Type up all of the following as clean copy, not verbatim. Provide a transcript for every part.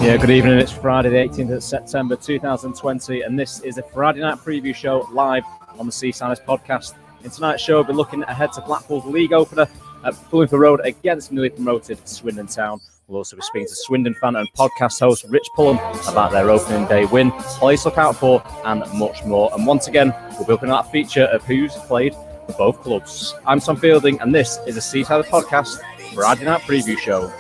Yeah, good evening. It's Friday the 18th of September 2020, and this is a Friday night preview show live on the Seasiders podcast. In tonight's show, we'll be looking ahead to Blackpool's league opener at Bloomfield Road against newly promoted Swindon Town. We'll also be speaking to Swindon fan and podcast host Rich Pullum about their opening day win, plays to look out for, and much more. And once again, we'll be looking at that feature of who's played for both clubs. I'm Tom Fielding, and this is a Seasiders podcast Friday night preview show.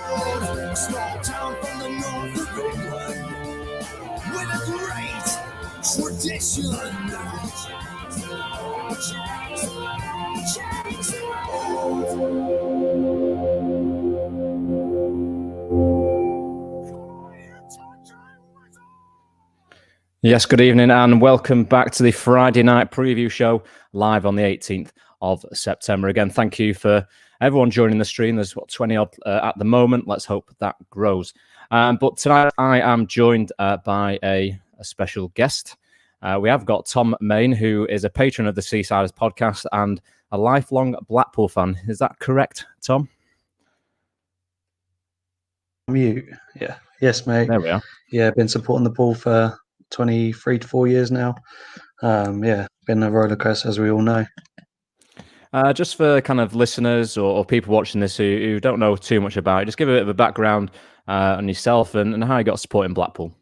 Yes, good evening and welcome back to the Friday night preview show live on the 18th of September. Again, thank you for everyone joining the stream. There's 20 odd at the moment. Let's hope that grows. But tonight I am joined by a special guest. We have got Tom Main, who is a patron of the Seasiders podcast and a lifelong Blackpool fan. Is that correct, Tom? Mute. Yeah. Yes, mate. There we are. Yeah, been supporting the ball for 23 to 4 years now. Been a roller coaster, as we all know. Just for kind of listeners or people watching this who don't know too much about it, just give a bit of a background on yourself and how you got supporting Blackpool.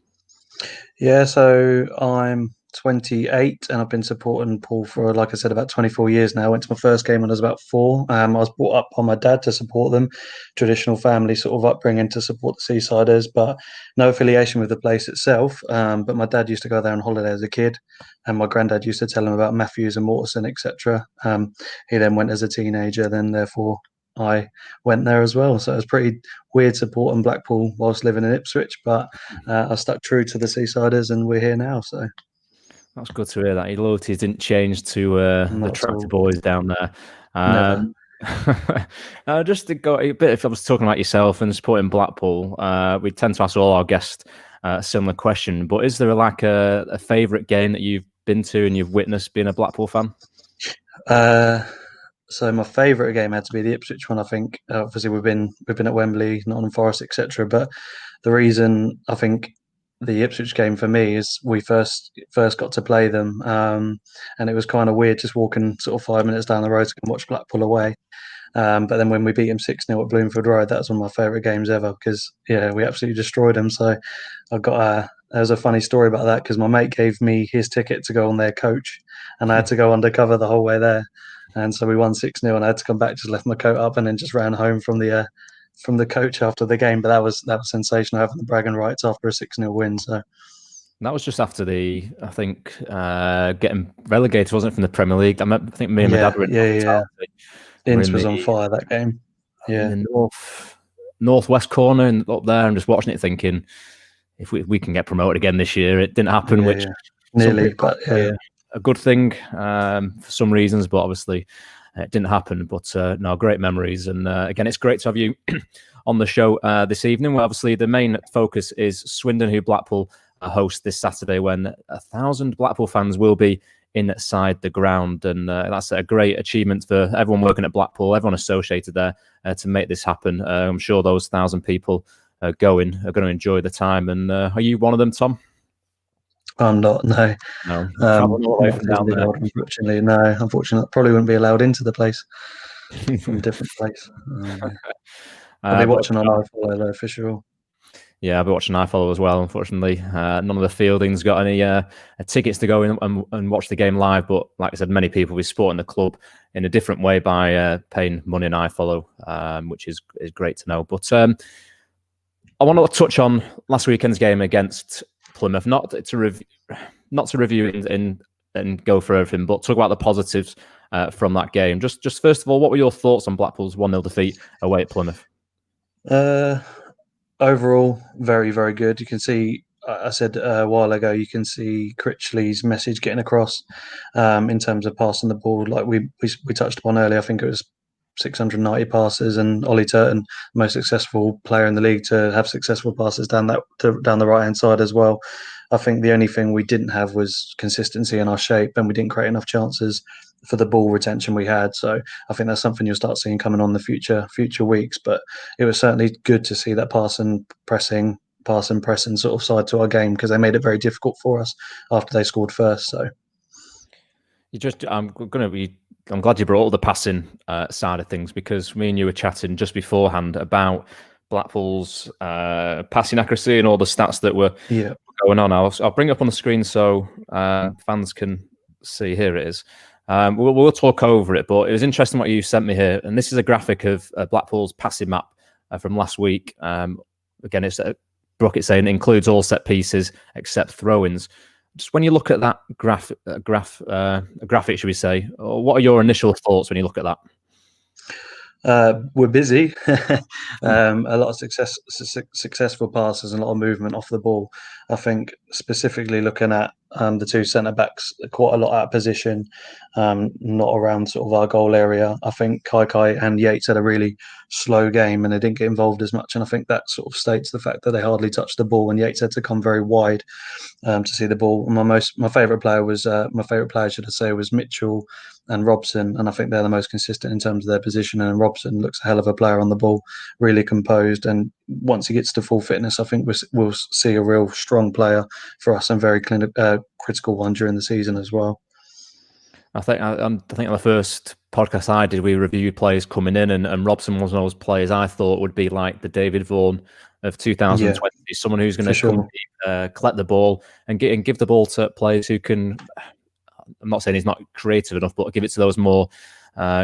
Yeah, so I'm 28 and I've been supporting Paul for, like I said, about 24 years now. I went to my first game when I was about 4. I was brought up by my dad to support them, traditional family sort of upbringing to support the Seasiders, but no affiliation with the place itself. But my dad used to go there on holiday as a kid, and my granddad used to tell him about Matthews and Mortensen, etc. He then went as a teenager, then therefore I went there as well. So it was pretty weird supporting Blackpool whilst living in Ipswich, but I stuck true to the Seasiders and we're here now. So that's good to hear that your loyalties didn't change to the tractor boys down there. Just to go a bit, if I was talking about yourself and supporting Blackpool, we tend to ask all our guests a similar question. But is there a favourite game that you've been to and you've witnessed being a Blackpool fan? So my favourite game had to be the Ipswich one. I think obviously we've been at Wembley, Nottingham Forest, etc. But the reason I think the Ipswich game for me is we first got to play them, and it was kind of weird just walking sort of 5 minutes down the road to watch Blackpool away. But then when we beat them 6-0 at Bloomfield Road, that was one of my favourite games ever because we absolutely destroyed them. So there's a funny story about that because my mate gave me his ticket to go on their coach, and I had to go undercover the whole way there. And so we won 6-0, and I had to come back, just left my coat up, and then just ran home from the coach after the game. But that was sensational, having the bragging rights after a 6-0 win. So that was just after getting relegated, wasn't it, from the Premier League? I think me and my dad were in Ince was on fire that game. Yeah, in the northwest corner and up there, and just watching it, thinking if we can get promoted again this year. It didn't happen, which nearly, but a good thing for some reasons, but obviously it didn't happen. But great memories. And again, it's great to have you on the show this evening. Well, obviously, the main focus is Swindon, who Blackpool host this Saturday when 1,000 Blackpool fans will be inside the ground. And that's a great achievement for everyone working at Blackpool, everyone associated there to make this happen. I'm sure those 1,000 people are going to enjoy the time. And are you one of them, Tom? I'm not, no. Unfortunately, no. Unfortunately, probably wouldn't be allowed into the place from a different place. I'll be watching on iFollow though, for sure. Yeah, I'll be watching iFollow as well, unfortunately. None of the Fieldings got any tickets to go in and watch the game live, but like I said, many people will be supporting the club in a different way by paying money in iFollow, which is great to know. But I want to touch on last weekend's game against Plymouth, not to review and go for everything, but talk about the positives from that game. Just first of all, what were your thoughts on Blackpool's 1-0 defeat away at Plymouth? Overall, very, very good. You can see, I said a while ago, you can see Critchley's message getting across in terms of passing the ball. Like we touched upon earlier, I think it was 690 passes, and Ollie Turton, most successful player in the league to have successful passes down the right hand side as well. I think the only thing we didn't have was consistency in our shape, and we didn't create enough chances for the ball retention we had. So I think that's something you'll start seeing coming on the future weeks. But it was certainly good to see that pass and pressing pass and pressing sort of side to our game, because they made it very difficult for us after they scored first. So I'm glad you brought up the passing side of things, because me and you were chatting just beforehand about Blackpool's passing accuracy and all the stats that were going on. I'll bring it up on the screen so fans can see. Here it is. We'll talk over it, but it was interesting what you sent me here. And this is a graphic of Blackpool's passing map from last week. Again, it's Brockett saying it includes all set pieces except throw-ins. Just when you look at that graphic, should we say, what are your initial thoughts when you look at that? We're busy. A lot of successful passes and a lot of movement off the ball. I think specifically looking at the two centre backs, quite a lot out of position, not around sort of our goal area. I think Kai and Yates had a really slow game and they didn't get involved as much. And I think that sort of states the fact that they hardly touched the ball, and Yates had to come very wide to see the ball. My favourite player was was Mitchell and Robson, and I think they're the most consistent in terms of their position. And Robson looks a hell of a player on the ball, really composed. And once he gets to full fitness, I think we'll see a real strong player for us and very critical one during the season as well. I think on the first podcast I did, we reviewed players coming in, and Robson was one of those players I thought would be like the David Vaughan of 2020, someone who's going to come collect the ball and give the ball to players who can. I'm not saying he's not creative enough, but give it to those more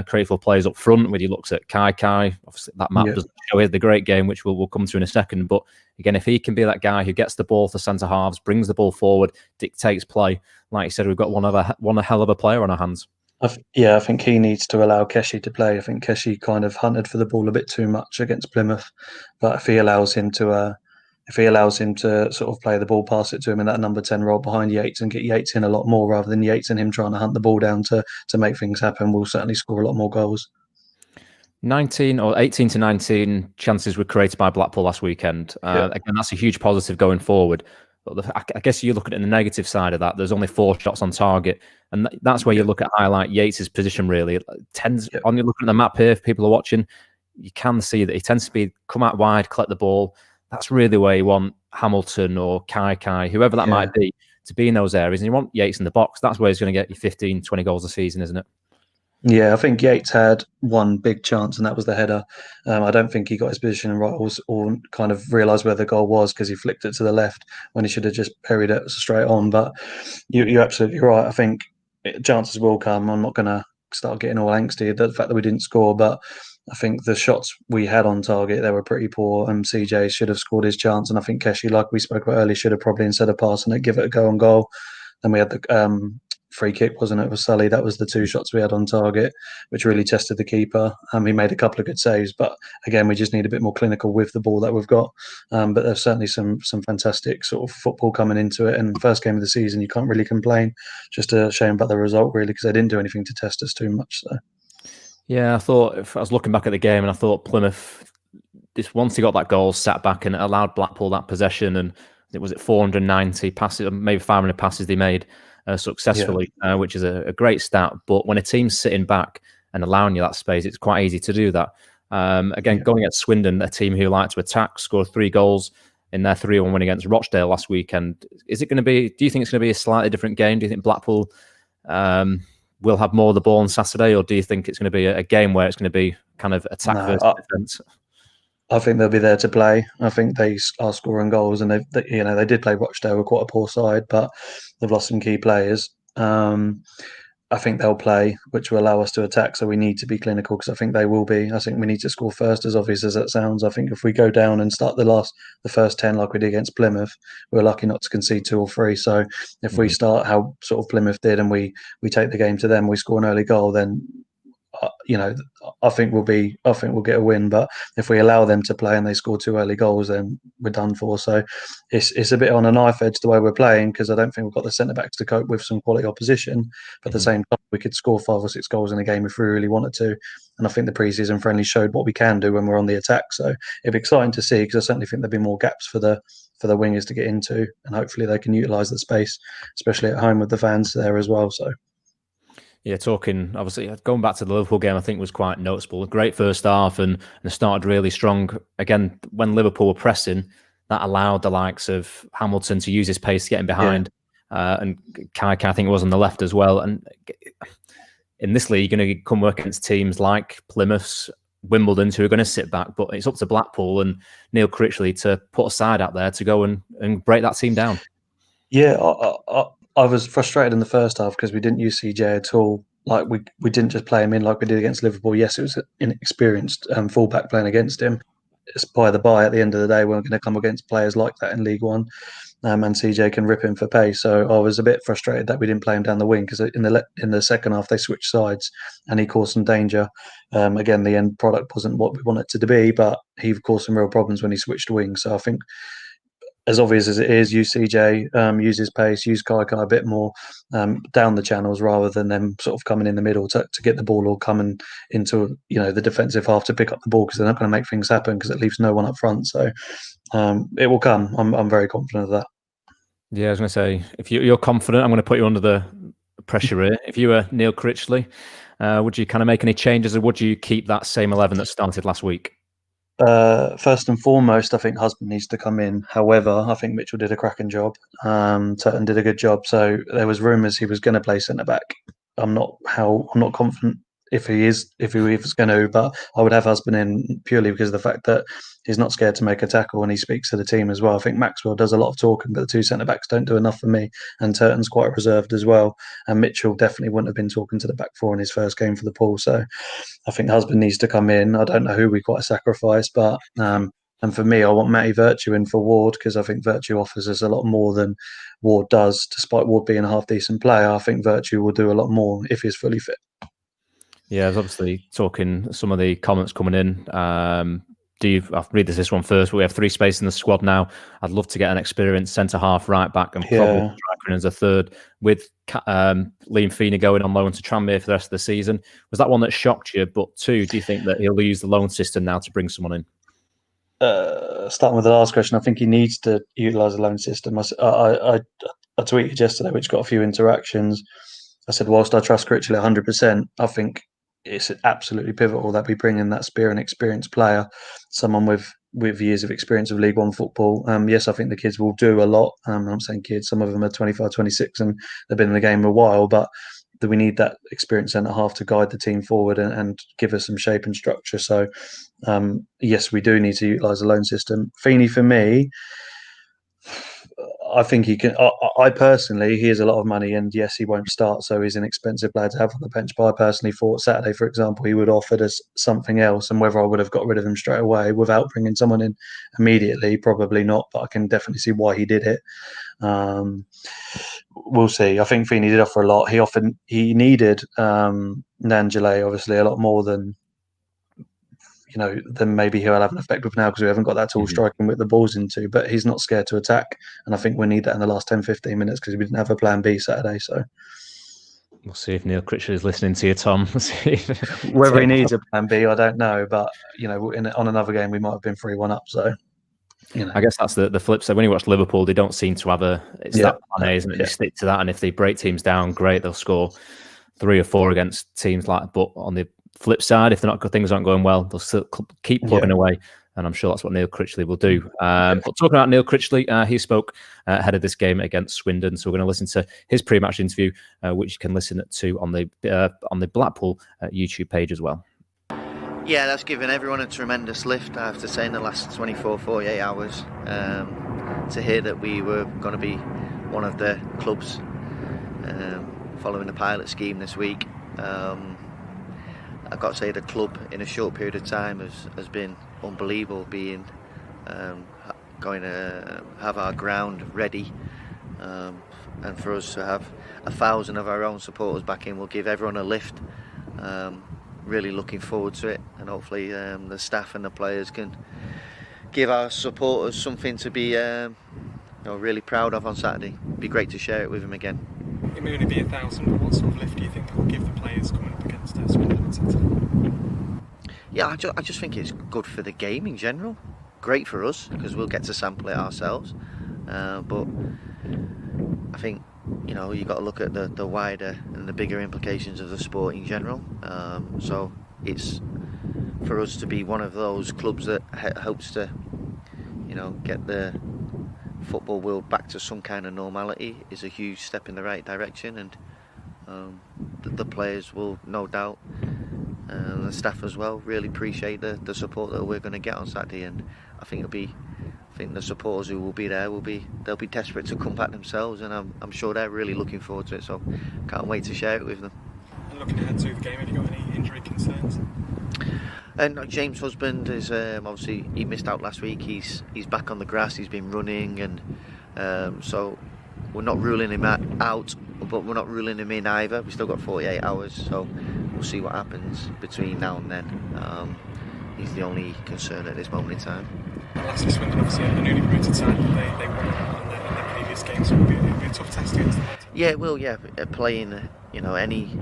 creative players up front. When he looks at Kai, obviously that map doesn't show the great game, which we'll come to in a second. But again, if he can be that guy who gets the ball to centre halves, brings the ball forward, dictates play, like you said, we've got one hell of a player on our hands. I think he needs to allow Keshi to play. I think Keshi kind of hunted for the ball a bit too much against Plymouth, but if he allows him to sort of play the ball, pass it to him in that number 10 role behind Yates and get Yates in a lot more rather than Yates and him trying to hunt the ball down to make things happen, we'll certainly score a lot more goals. 18 to 19 chances were created by Blackpool last weekend. Again, that's a huge positive going forward. But I guess you look at it in the negative side of that. There's only 4 shots on target, and that's where you look at highlight Yates' position. Really, on you looking at the map here, if people are watching, you can see that he tends to be come out wide, collect the ball. That's really where you want Hamilton or Kai, whoever that might be, to be in those areas. And you want Yates in the box. That's where he's going to get you 15, 20 goals a season, isn't it? Yeah, I think Yates had one big chance, and that was the header. I don't think he got his position right or kind of realised where the goal was, because he flicked it to the left when he should have just parried it straight on. But you're absolutely right. I think chances will come. I'm not going to start getting all angsty at the fact that we didn't score, but I think the shots we had on target, they were pretty poor, and CJ should have scored his chance. And I think Keshi, like we spoke about earlier, should have probably, instead of passing it, give it a go on goal. Then we had the free kick, wasn't it, with Sully? That was the 2 shots we had on target, which really tested the keeper. He made a couple of good saves, but again, we just need a bit more clinical with the ball that we've got. But there's certainly some fantastic sort of football coming into it. And first game of the season, you can't really complain. Just a shame about the result, really, because they didn't do anything to test us too much. So. Yeah, I thought, if I was looking back at the game, and I thought Plymouth, once he got that goal, sat back and allowed Blackpool that possession, and was it 490 passes, maybe 500 passes they made successfully, which is a great stat. But when a team's sitting back and allowing you that space, it's quite easy to do that. Going at Swindon, a team who like to attack, scored 3 goals in their 3-1 win against Rochdale last weekend. Is it going to be? Do you think it's going to be a slightly different game? Do you think Blackpool will have more of the ball on Saturday, or do you think it's going to be a game where it's going to be kind of attack versus defence? I think they'll be there to play. I think they are scoring goals, and they did play Rochdale with quite a poor side, but they've lost some key players. I think they'll play, which will allow us to attack. So we need to be clinical, because I think they will be. I think we need to score first, as obvious as that sounds. I think if we go down and start the first 10 like we did against Plymouth, we're lucky not to concede 2 or 3. So if we start how sort of Plymouth did, and we take the game to them, we score an early goal, then I think we'll get a win. But if we allow them to play and they score 2 early goals, then we're done for. So it's a bit on a knife edge the way we're playing, because I don't think we've got the centre backs to cope with some quality opposition. But at the same time, we could score 5 or 6 goals in a game if we really wanted to. And I think the pre-season friendly showed what we can do when we're on the attack. So it'd be exciting to see, because I certainly think there'll be more gaps for the wingers to get into, and hopefully they can utilise the space, especially at home with the fans there as well. So. Yeah, obviously, going back to the Liverpool game, I think was quite noticeable. A great first half, and started really strong. Again, when Liverpool were pressing, that allowed the likes of Hamilton to use his pace to get in behind. And Kai, I think, was on the left as well. And in this league, you're going to come work against teams like Plymouth, Wimbledon, who are going to sit back. But it's up to Blackpool and Neil Critchley to put a side out there to go and break that team down. Yeah, I was frustrated in the first half because we didn't use CJ at all. Like we didn't just play him in like we did against Liverpool. Yes, it was an inexperienced fullback playing against him. It's by the by. At the end of the day, we're going to come against players like that in League One, and CJ can rip him for pace. So I was a bit frustrated that we didn't play him down the wing because in the second half they switched sides and he caused some danger. Again, the end product wasn't what we wanted it to be, but he caused some real problems when he switched wings. So I think, as obvious as it is, use CJ, use his pace, use Kai a bit more down the channels rather than them sort of coming in the middle to get the ball or coming into the defensive half to pick up the ball, because they're not going to make things happen because it leaves no one up front. So it will come. I'm very confident of that. Yeah, I was going to say, if you're confident, I'm going to put you under the pressure here. If you were Neil Critchley, would you kind of make any changes, or would you keep that same 11 that started last week? First and foremost, I think Husband needs to come in. However, I think Mitchell did a cracking job. Turton did a good job. So there was rumours he was going to play centre back. I'm not confident if he was going to, but I would have Husband in purely because of the fact that he's not scared to make a tackle and he speaks to the team as well. I think Maxwell does a lot of talking, but the two centre backs don't do enough for me. And Turton's quite reserved as well. And Mitchell definitely wouldn't have been talking to the back four in his first game for the Pool. So I think Husband needs to come in. I don't know who we quite sacrifice, but and for me, I want Matty Virtue in for Ward because I think Virtue offers us a lot more than Ward does. Despite Ward being a half-decent player, I think Virtue will do a lot more if he's fully fit. Yeah, I was obviously talking some of the comments coming in. I'll read this one first, but we have 3 spaces in the squad now. I'd love to get an experienced centre-half, right-back and probably striker in as a third, with Liam Feeney going on loan to Tranmere for the rest of the season. Was that one that shocked you? But 2, do you think that he'll use the loan system now to bring someone in? Starting with the last question, I think he needs to utilise the loan system. I tweeted yesterday, which got a few interactions. I said, whilst I trust Critchley 100%, I think it's absolutely pivotal that we bring in that spear and experienced player, someone with years of experience of League One football. Yes, I think the kids will do a lot. I'm saying kids, some of them are 25, 26 and they've been in the game a while, but we need that experienced centre-half to guide the team forward and give us some shape and structure. So, yes, we do need to utilise the loan system. Feeney, for me, I think he can. I personally, he has a lot of money, and yes, he won't start, so he's an expensive player to have on the bench. But I personally thought Saturday, for example, he would have offered us something else, and whether I would have got rid of him straight away without bringing someone in immediately, probably not. But I can definitely see why he did it. We'll see. I think Feeney did offer a lot. He needed Nangele obviously a lot more than then maybe he'll have an effect with now because we haven't got that tall striking with the balls into, but he's not scared to attack. And I think we need that in the last 10, 15 minutes because we didn't have a plan B Saturday. So we'll see if Neil Critchley is listening to you, Tom. Whether he needs a plan B, I don't know. But, on another game, we might have been 3-1 up. So, I guess that's the flip side. When you watch Liverpool, they don't seem to have that plan A, isn't it? They stick to that. And if they break teams down, great, they'll score 3 or 4 against teams like, but on the flip side, if things aren't going well, they'll still keep plugging away, and I'm sure that's what Neil Critchley will do. But talking about Neil Critchley, he spoke ahead of this game against Swindon, so we're going to listen to his pre-match interview, which you can listen to on the Blackpool YouTube page as well. Yeah, that's given everyone a tremendous lift, I have to say, in the last 24, 48 hours. To hear that we were going to be one of the clubs following the pilot scheme this week. I've got to say the club in a short period of time has been unbelievable, being going to have our ground ready, and for us to have 1,000 of our own supporters back in will give everyone a lift. Really looking forward to it, and hopefully the staff and the players can give our supporters something to be really proud of on Saturday. It'd be great to share it with them again. It may only be 1,000, but what sort of lift do you think it will give the players coming up against Swindon on Saturday? Yeah, I just think it's good for the game in general. Great for us because we'll get to sample it ourselves. But I think you've got to look at the wider and the bigger implications of the sport in general. So it's for us to be one of those clubs that hopes to get the football world back to some kind of normality is a huge step in the right direction, and the players will no doubt, and the staff as well, really appreciate the support that we're going to get on Saturday. And I think the supporters who will be there they'll be desperate to come back themselves, and I'm sure they're really looking forward to it. So can't wait to share it with them. And looking ahead to the game, have you got any injury concerns? And James' husband is obviously, he missed out last week. He's back on the grass. He's been running, and so we're not ruling him out, but we're not ruling him in either. We've still got 48 hours, so we'll see what happens between now and then. He's the only concern at this moment in time. And lastly, Swindon, obviously a newly promoted side, they won on their previous games, so it'll be a tough test against them. Yeah, it will. Yeah, playing any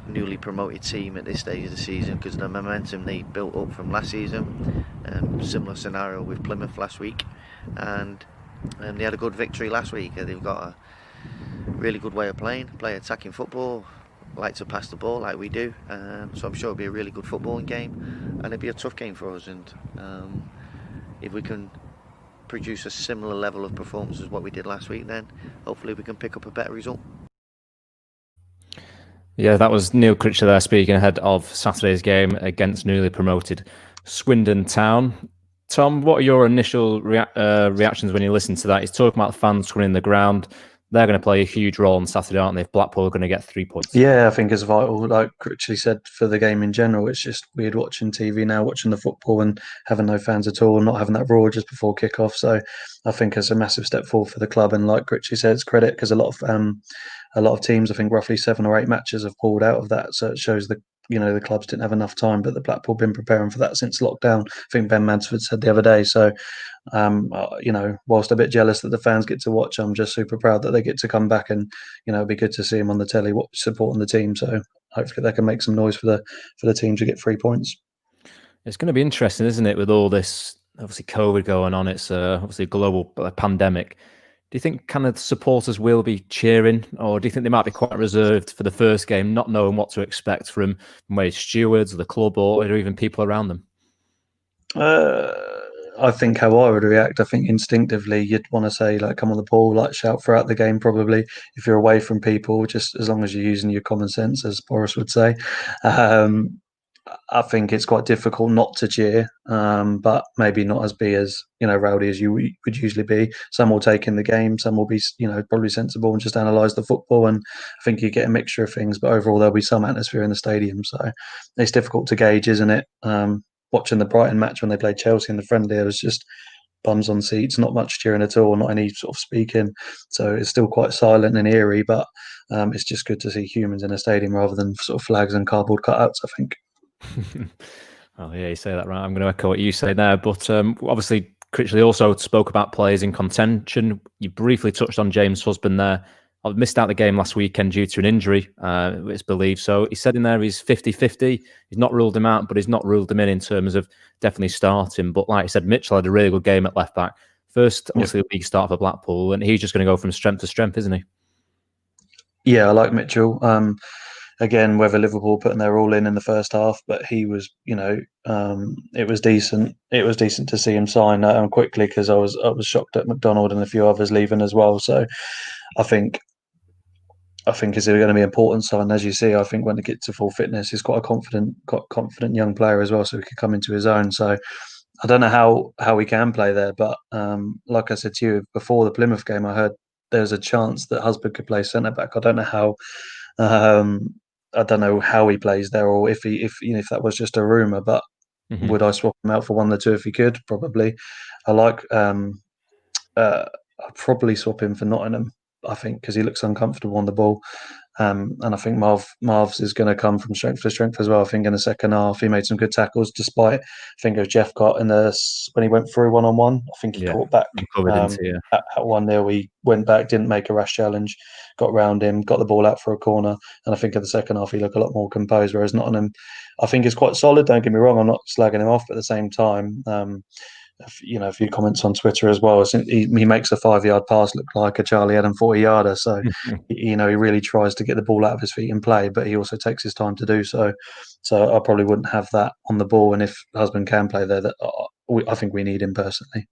newly promoted team at this stage of the season, because the momentum they built up from last season. Similar scenario with Plymouth last week, and they had a good victory last week. They've got a really good way of play attacking football, like to pass the ball like we do. So I'm sure it'll be a really good footballing game, and it'll be a tough game for us. And if we can produce a similar level of performance as what we did last week, then hopefully we can pick up a better result. Yeah, that was Neil Critcher there speaking ahead of Saturday's game against newly promoted Swindon Town. Tom, what are your initial reactions when you listen to that? He's talking about the fans running the ground. They're going to play a huge role on Saturday, aren't they? If Blackpool are going to get 3 points. Yeah, I think it's vital. Like Critchley said, for the game in general, it's just weird watching TV now, watching the football and having no fans at all, and not having that roar just before kick-off. So I think it's a massive step forward for the club. And like Critchley said, it's credit, because a lot of teams, I think roughly 7 or 8 matches have pulled out of that. So it shows the clubs didn't have enough time, but the Blackpool been preparing for that since lockdown. I think Ben Mansford said the other day. So, whilst a bit jealous that the fans get to watch, I'm just super proud that they get to come back, and it'd be good to see them on the telly supporting the team. So hopefully they can make some noise for the team to get 3 points. It's going to be interesting, isn't it, with all this obviously COVID going on? It's obviously a global pandemic. Do you think kind of supporters will be cheering, or do you think they might be quite reserved for the first game, not knowing what to expect from maybe stewards, the club, or even people around them? I think how I would react, I think instinctively you'd want to say, like, come on the ball, like shout throughout the game, probably, if you're away from people, just as long as you're using your common sense, as Boris would say. I think it's quite difficult not to cheer, but maybe not as rowdy as you would usually be. Some will take in the game, some will be probably sensible and just analyse the football, and I think you get a mixture of things, but overall there'll be some atmosphere in the stadium, so it's difficult to gauge, isn't it? Watching the Brighton match when they played Chelsea in the friendly, it was just bums on seats, not much cheering at all, not any sort of speaking, so it's still quite silent and eerie, but it's just good to see humans in a stadium rather than sort of flags and cardboard cutouts, I think. Oh yeah, you say that right. I'm going to echo what you say there. But obviously, Critchley also spoke about players in contention. You briefly touched on James' husband there. I missed out the game last weekend due to an injury, it's believed. So he said in there he's 50-50. He's not ruled him out, but he's not ruled him in terms of definitely starting. But like I said, Mitchell had a really good game at left back. First, obviously, the league start for Blackpool, and he's just going to go from strength to strength, isn't he? Yeah, I like Mitchell. Again, whether Liverpool putting their all in the first half, but he was, it was decent. It was decent to see him sign quickly, because I was shocked at McDonald and a few others leaving as well. So I think is going to be important. So, and as you see, I think when it gets to full fitness, he's quite a confident young player as well, so he could come into his own. So I don't know how he can play there, but like I said to you before the Plymouth game, I heard there's a chance that Husband could play centre back. I don't know how. I don't know how he plays there, or if that was just a rumor. But would I swap him out for one of the two if he could? Probably. I like. I'd probably swap him for Nottingham, I think, because he looks uncomfortable on the ball. And I think Marv's is going to come from strength to strength as well. I think in the second half he made some good tackles, despite, I think, of Jeff got when he went through 1-on-1. I think he caught back at 1-0. He went back, didn't make a rash challenge, got round him, got the ball out for a corner, and I think in the second half he looked a lot more composed. Whereas Nottingham, I think, is quite solid. Don't get me wrong, I'm not slagging him off, but at the same time, a few comments on Twitter as well. He makes a 5-yard pass look like a Charlie Adam 40-yarder. So, he really tries to get the ball out of his feet and play, but he also takes his time to do so. So I probably wouldn't have that on the ball. And if Husband can play there, I think we need him personally.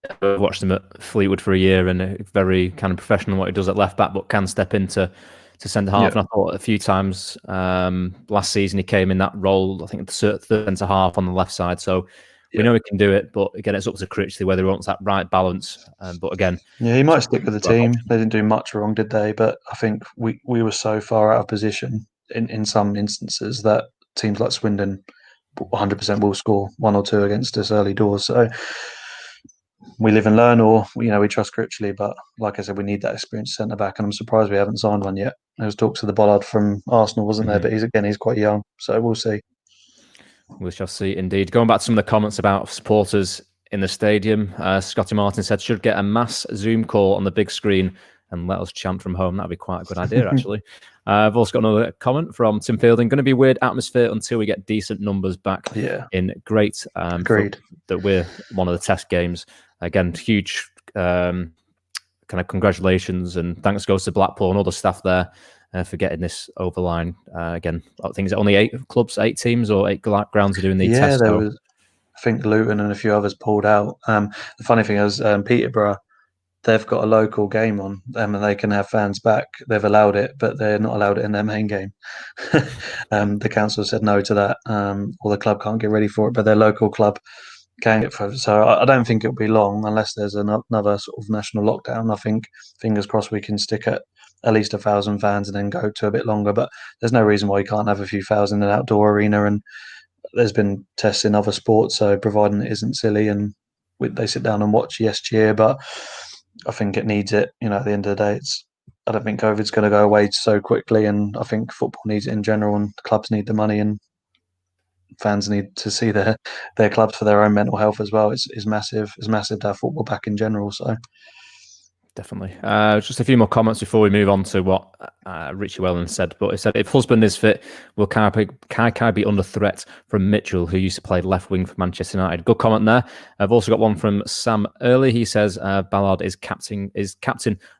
I've watched him at Fleetwood for a year, and very kind of professional in what he does at left back, but can step into centre half. Yeah. And I thought a few times last season he came in that role. I think the third centre half on the left side. So we know he can do it, but again, it's up to Critchley whether he wants that right balance. But again, Yeah, he might stick with the team. They didn't do much wrong, did they? But I think we were so far out of position in some instances that teams like Swindon 100% will score 1 or 2 against us early doors. So we live and learn, or we trust Critchley. But like I said, we need that experienced centre back, and I'm surprised we haven't signed one yet. There was talks of the Bollard from Arsenal, wasn't there? But he's quite young, so we'll see. We shall see, indeed. Going back to some of the comments about supporters in the stadium, Scotty Martin said, should get a mass Zoom call on the big screen and let us chant from home. That'd be quite a good idea, actually. I've also got another comment from Tim Fielding. Going to be weird atmosphere until we get decent numbers back in great. Agreed. That we're one of the test games. Again, huge kind of congratulations and thanks goes to Blackpool and other staff there for getting this over the line. Again, I think it's only 8 clubs, 8 teams or 8 grounds are doing the test. There was, I think Luton and a few others pulled out. The funny thing is Peterborough, they've got a local game on and they can have fans back. They've allowed it, but they're not allowed it in their main game. The council said no to that, or the club can't get ready for it, but their local club can get for it. So I don't think it'll be long unless there's another sort of national lockdown. I think, fingers crossed, we can stick at least 1,000 fans and then go to a bit longer. But there's no reason why you can't have a few thousand in an outdoor arena. And there's been tests in other sports, so providing it isn't silly and they sit down and watch, yes, cheer. But I think it needs it. At the end of the day, I don't think COVID's going to go away so quickly, and I think football needs it in general, and clubs need the money, and fans need to see their clubs for their own mental health as well. It's massive. It's massive to have football back in general. So. Definitely. Just a few more comments before we move on to what Richie Wellens said. But he said, if husband is fit, will Kai be under threat from Mitchell, who used to play left wing for Manchester United? Good comment there. I've also got one from Sam Early. He says Ballard is captain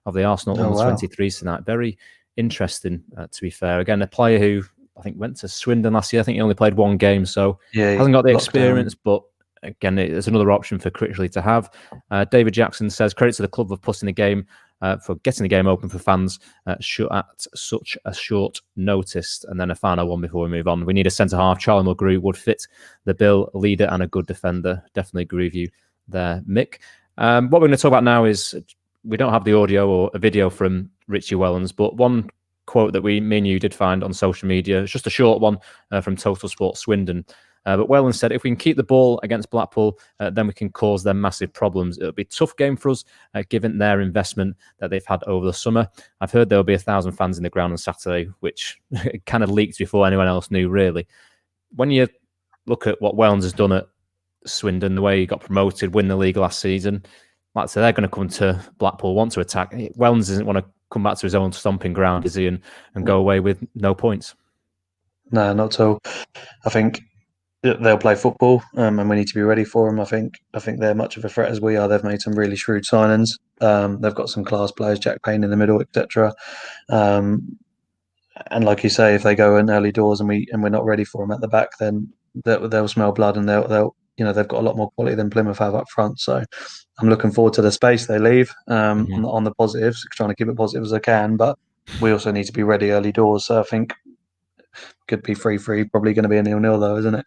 of the Arsenal under-23s tonight. Very interesting, to be fair. Again, a player who I think went to Swindon last year. I think he only played 1 game, so hasn't got the experience, but again, there's another option for Critchley to have. David Jackson says, credit to the club for putting the game, for getting the game open for fans at such a short notice. And then a final one before we move on. We need a centre-half. Charlie Mulgrew would fit the bill, leader and a good defender. Definitely agree with you there, Mick. What we're going to talk about now is, we don't have the audio or a video from Richie Wellens, but one quote that me and you did find on social media, it's just a short one from Total Sport Swindon. But Wellens said, if we can keep the ball against Blackpool, then we can cause them massive problems. It'll be a tough game for us, given their investment that they've had over the summer. I've heard there'll be 1,000 fans in the ground on Saturday, which kind of leaked before anyone else knew, really. When you look at what Wellens has done at Swindon, the way he got promoted, win the league last season, like I said, they're going to come to Blackpool, want to attack. Wellens doesn't want to come back to his own stomping ground, is he, and go away with no points? No, not at all. I think they'll play football, and we need to be ready for them. I think they're much of a threat as we are. They've made some really shrewd signings. They've got some class players, Jack Payne in the middle, etc. And like you say, if they go in early doors and we're not ready for them at the back, then they'll smell blood, and they'll they've got a lot more quality than Plymouth have up front. So I'm looking forward to the space they leave on the positives, trying to keep it positive as I can. But we also need to be ready early doors. So I think. Could be 3-3, probably going to be a 0-0 though, isn't it?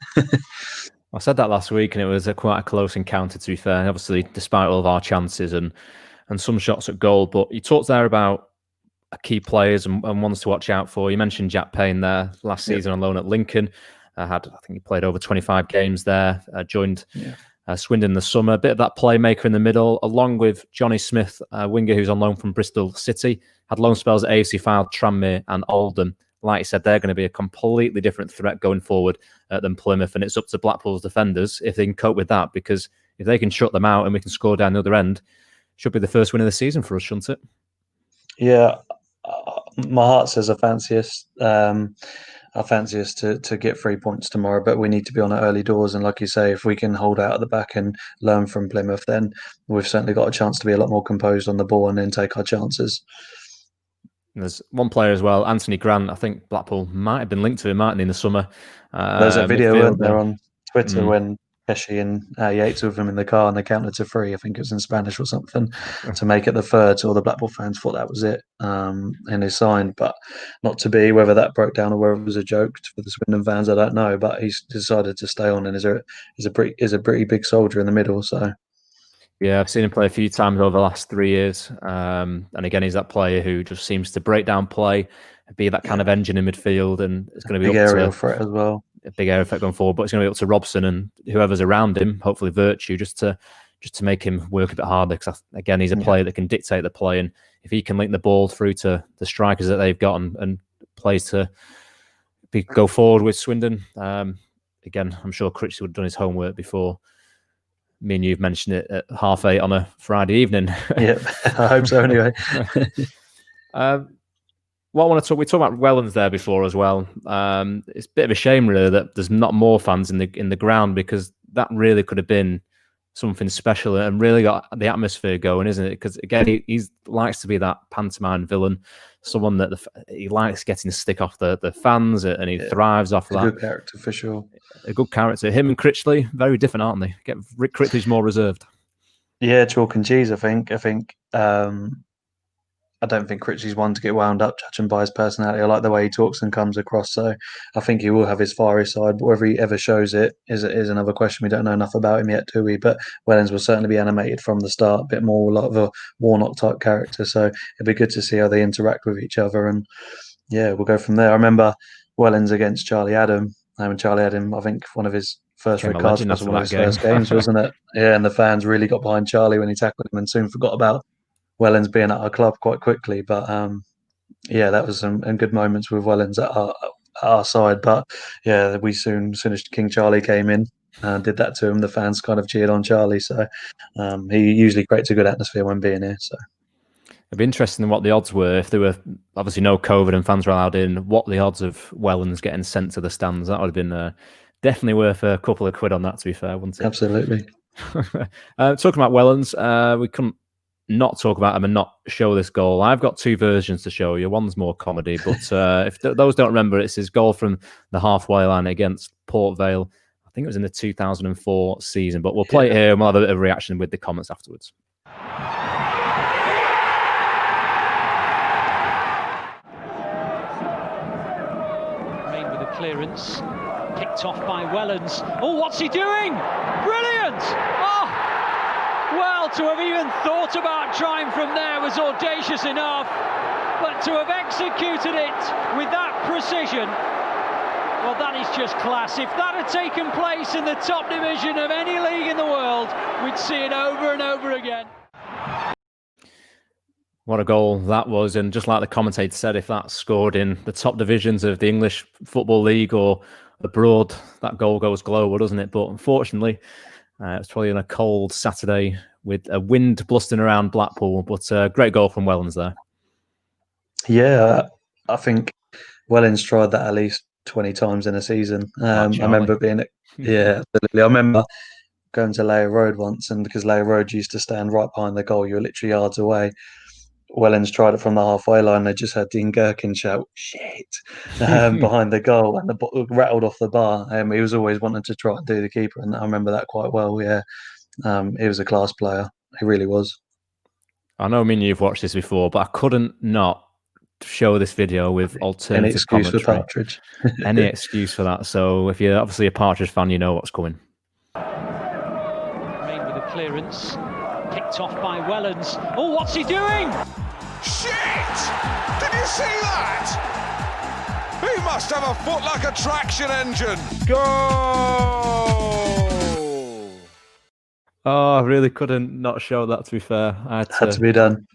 I said that last week, and it was quite a close encounter, to be fair. And obviously, despite all of our chances and some shots at goal, but you talked there about key players and ones to watch out for. You mentioned Jack Payne there last season on loan at Lincoln. I think he played over 25 games there. Joined Swindon in the summer. A bit of that playmaker in the middle, along with Johnny Smith, winger who's on loan from Bristol City. Had loan spells at AFC Fylde, Tranmere, and Oldham. Like I said, they're going to be a completely different threat going forward than Plymouth, and it's up to Blackpool's defenders if they can cope with that, because if they can shut them out and we can score down the other end, should be the first win of the season for us, shouldn't it? Yeah, my heart says I fancy us to get 3 points tomorrow, but we need to be on it early doors. And like you say, if we can hold out at the back and learn from Plymouth, then we've certainly got a chance to be a lot more composed on the ball and then take our chances. There's one player as well, Anthony Grant. I think Blackpool might have been linked to him, mightn't they, in the summer? There's a video, weren't there, on Twitter when Pesci and Yates with him in the car, and they counted to 3. I think it was in Spanish or something to make it the third. So all the Blackpool fans thought that was it, and he signed, but not to be. Whether that broke down or whether it was a joke for the Swindon fans, I don't know. But he's decided to stay on, and is a pretty big soldier in the middle. So. Yeah, I've seen him play a few times over the last 3 years. And again, he's that player who just seems to break down play, be that kind of engine in midfield, and it's going to be big up aerial to threat as well. A big area effect going forward, but it's going to be up to Robson and whoever's around him, hopefully Virtue, just to make him work a bit harder. Because again, he's a player that can dictate the play, and if he can link the ball through to the strikers that they've got and plays to go forward with Swindon, again, I'm sure Critchley would have done his homework before me and you've mentioned it at 8:30 on a Friday evening. Yeah, I hope so anyway. What I want to talk, we talked about Wellens there before as well. It's a bit of a shame really that there's not more fans in the ground, because that really could have been something special and really got the atmosphere going, isn't it? Because again, he likes to be that pantomime villain, someone that he likes getting stick off the fans, and he thrives off that. A good character for sure. A good character. Him and Critchley, very different, aren't they? Rick Critchley's more reserved. Yeah, chalk and cheese. I think. I don't think Critchley's one to get wound up, judging by his personality. I like the way he talks and comes across. So I think he will have his fiery side, but whether he ever shows it is another question. We don't know enough about him yet, do we? But Wellens will certainly be animated from the start, a bit more like a Warnock type character. So it'd be good to see how they interact with each other. And yeah, we'll go from there. I remember Wellens against Charlie Adam. And Charlie Adam, I think one of his first red cards was one of his first games, wasn't it? Yeah, and the fans really got behind Charlie when he tackled him and soon forgot about Wellens being at our club quite quickly. But yeah, that was some good moments with Wellens at our side. But yeah, soon as King Charlie came in and did that to him, the fans kind of cheered on Charlie. So he usually creates a good atmosphere when being here. So it'd be interesting what the odds were if there were obviously no COVID and fans were allowed in. What the odds of Wellens getting sent to the stands? That would have been definitely worth a couple of quid on that, to be fair, wouldn't it? Absolutely. Talking about Wellens, we couldn't not talk about him and not show this goal. I've got 2 versions to show you. One's more comedy, but if those don't remember, it's his goal from the halfway line against Port Vale. I think it was in the 2004 season, but we'll play it here and we'll have a bit of reaction with the comments afterwards. Payne with a clearance, picked off by Wellens. Oh, what's he doing? Brilliant! Oh! Well, to have even thought about trying from there was audacious enough, but to have executed it with that precision, well, that is just class. If that had taken place in the top division of any league in the world, we'd see it over and over again. What a goal that was. And just like the commentator said, if that scored in the top divisions of the English Football League or abroad, that goal goes global, doesn't it? But unfortunately, it was probably on a cold Saturday with a wind blustering around Blackpool, but a great goal from Wellens there. Yeah, I think Wellens tried that at least 20 times in a season. I remember absolutely. I remember going to Layer Road once, and because Layer Road used to stand right behind the goal, you were literally yards away. Wellens tried it from the halfway line. They just had Dean Gherkin shout "shit" behind the goal, and the ball rattled off the bar. He was always wanting to try and do the keeper, and I remember that quite well. Yeah, he was a class player. He really was. I know, me and you've watched this before, but I couldn't not show this video with alternative Any excuse commentary. for Partridge. Any excuse for that. So if you're obviously a Partridge fan, you know what's coming. Payne with a clearance, picked off by Wellens. Oh, what's he doing? Shit! Did you see that? He must have a foot like a traction engine. Goal! Oh, I really couldn't not show that, to be fair. I had to be done.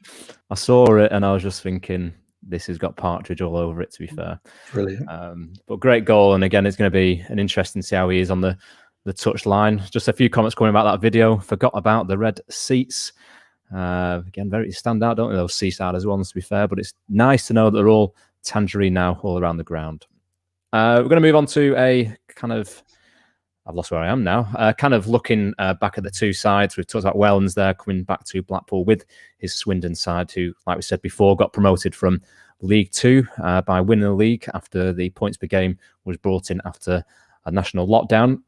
I saw it and I was just thinking, this has got Partridge all over it, to be fair. Brilliant. But great goal. And again, it's going to be an interesting to see how he is on the touch line. Just a few comments coming about that video. Forgot about the red seats. Again, very stand out, don't they, those seasiders ones, to be fair. But it's nice to know that they're all tangerine now all around the ground. We're going to move on to a kind of, I've lost where I am now, kind of looking back at the 2 sides. We've talked about Wellens there coming back to Blackpool with his Swindon side, who, like we said before, got promoted from League 2 by winning the league after the points per game was brought in after a national lockdown.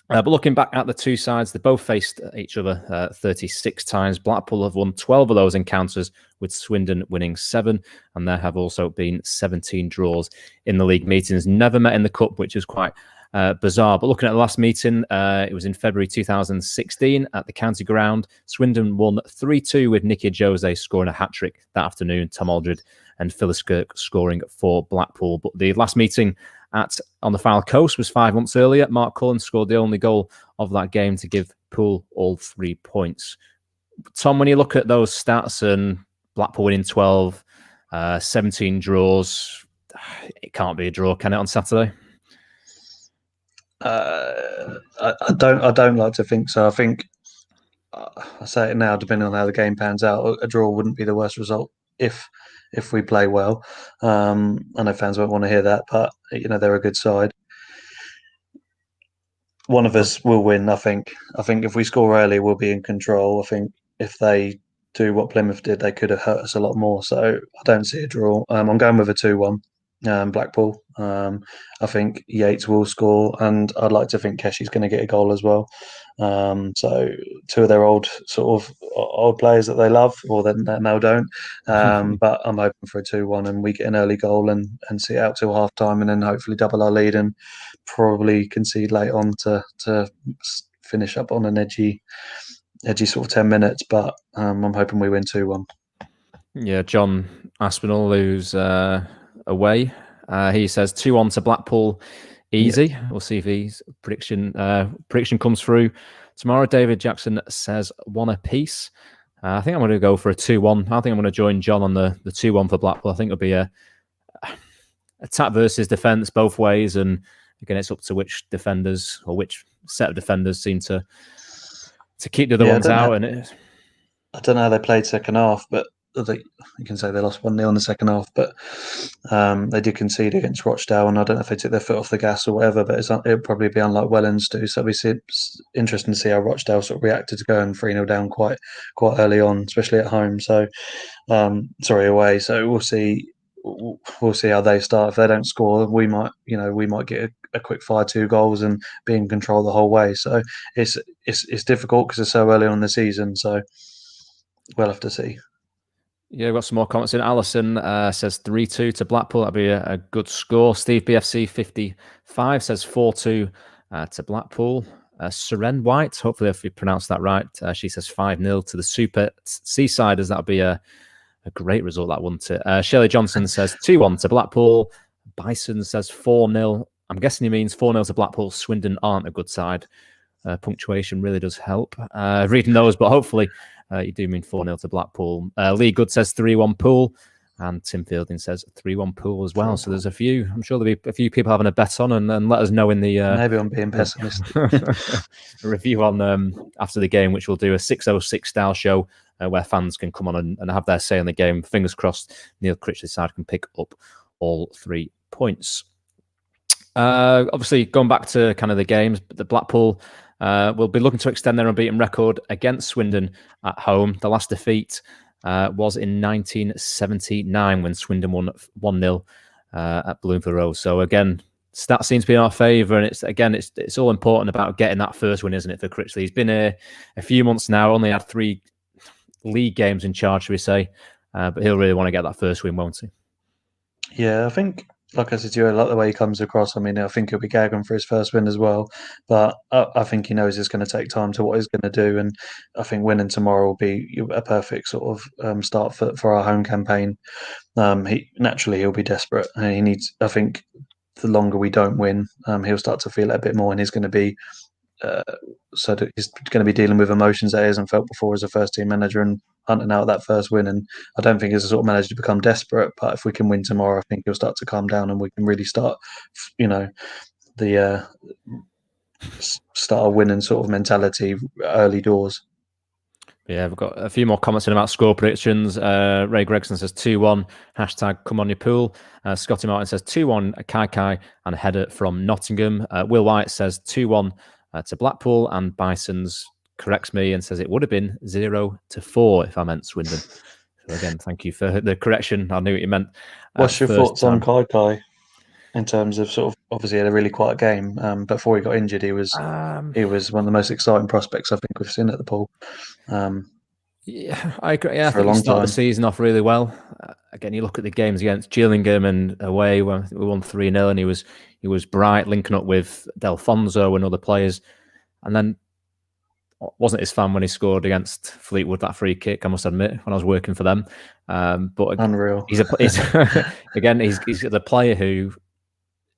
But looking back at the two sides, they both faced each other 36 times. Blackpool have won 12 of those encounters, with Swindon winning 7, and there have also been 17 draws in the league meetings. Never met in the cup, which is quite bizarre. But looking at the last meeting, it was in February 2016 at the County Ground. Swindon won 3-2 with Nicky Jose scoring a hat-trick that afternoon, Tom Aldred and Phyllis Kirk scoring for Blackpool. But the last meeting on the Fylde Coast was 5 months earlier. Mark Cullen scored the only goal of that game to give Poole all 3 points. Tom, when you look at those stats and Blackpool winning 12, 17 draws, it can't be a draw, can it, on Saturday? I don't like to think so. I think I say it now, depending on how the game pans out, a draw wouldn't be the worst result if we play well. I know fans won't want to hear that, but they're a good side. One of us will win. I think if we score early, we'll be in control. I think if they do what Plymouth did, they could have hurt us a lot more. So I don't see a draw. I'm going with a 2-1. Blackpool. I think Yates will score, and I'd like to think Keshi's going to get a goal as well. So two of their old players that they love, or that now don't. But I'm hoping for a 2-1, and we get an early goal and see it out till half time, and then hopefully double our lead and probably concede late on to finish up on an edgy sort of 10 minutes. But I'm hoping we win 2-1. Yeah, John Aspinall, who's away. He says 2-1 to Blackpool, easy. Yeah. We'll see if his prediction comes through tomorrow. David Jackson says 1 apiece. I think I'm going to go for a 2-1. I think I'm going to join John on the 2-1 for Blackpool. I think it'll be a attack versus defence both ways, and again, it's up to which defenders or which set of defenders seem to keep the other ones out. I don't know how they played second half, but you can say they lost 1-0 in the second half, but they did concede against Rochdale, and I don't know if they took their foot off the gas or whatever, but it'll probably be unlike Wellens do. So it's interesting to see how Rochdale sort of reacted to going 3-0 down quite early on, especially at home. So away. So we'll see how they start. If they don't score, we might get a quick fire 2 goals and be in control the whole way. So it's difficult because it's so early on in the season. So we'll have to see. Yeah, we've got some more comments in. Alison says 3-2 to Blackpool. That'd be a good score. Steve BFC 55 says 4-2 to Blackpool. Seren White, hopefully if we pronounced that right, she says 5-0 to the Super Seasiders. That'd be a great result, that wouldn't it? Shelley Johnson says 2-1 to Blackpool. Bison says 4-0. I'm guessing he means 4-0 to Blackpool. Swindon aren't a good side. Punctuation really does help reading those, but hopefully you do mean 4-0 to Blackpool. Lee Good says 3-1 Pool, and Tim Fielding says 3-1 Pool as well. So there's a few. I'm sure there'll be a few people having a bet on, and let us know in the maybe I'm being pessimistic. review on after the game, which we'll do a 606 style show where fans can come on and have their say in the game. Fingers crossed, Neil Critchley's side can pick up all 3 points. Obviously, going back to kind of the games, the Blackpool will be looking to extend their unbeaten record against Swindon at home. The last defeat was in 1979 when Swindon won 1-0 at Bloomfield Road. So again, stats seem to be in our favour, and it's all important about getting that first win, isn't it, for Critchley? He's been here a few months now, only had 3 league games in charge, should we say, but he'll really want to get that first win, won't he? Yeah, I think, like I said to you, I like the way he comes across. I mean, I think he'll be gagging for his first win as well. But I think he knows it's going to take time to what he's going to do. And I think winning tomorrow will be a perfect sort of start for our home campaign. He'll be desperate. And he needs. I think the longer we don't win, he'll start to feel it a bit more, and he's going to be. So he's going to be dealing with emotions that he hasn't felt before as a first-team manager and hunting out that first win. And I don't think he's a sort of manager to become desperate, but if we can win tomorrow, I think he'll start to calm down and we can really start, start a winning sort of mentality early doors. Yeah, we've got a few more comments in about score predictions. Ray Gregson says 2-1, #come on your pool. Scotty Martin says 2-1 Kai and a header from Nottingham. Will White says 2-1 to Blackpool, and Bison's corrects me and says it would have been 0-4 if I meant Swindon. So again, thank you for the correction. I knew what you meant. What's your thoughts on Kai? in terms of sort of obviously had a really quiet game. Before he got injured, he was one of the most exciting prospects I think we've seen at the Pool. Yeah, I agree. Yeah, I For a think he long started the time. season off really well. Again, you look at the games against Gillingham and away when we won 3-0, and he was bright, linking up with Delfonso and other players. And then wasn't his fan when he scored against Fleetwood, that free kick, I must admit, when I was working for them. But Unreal. He's again, he's the player who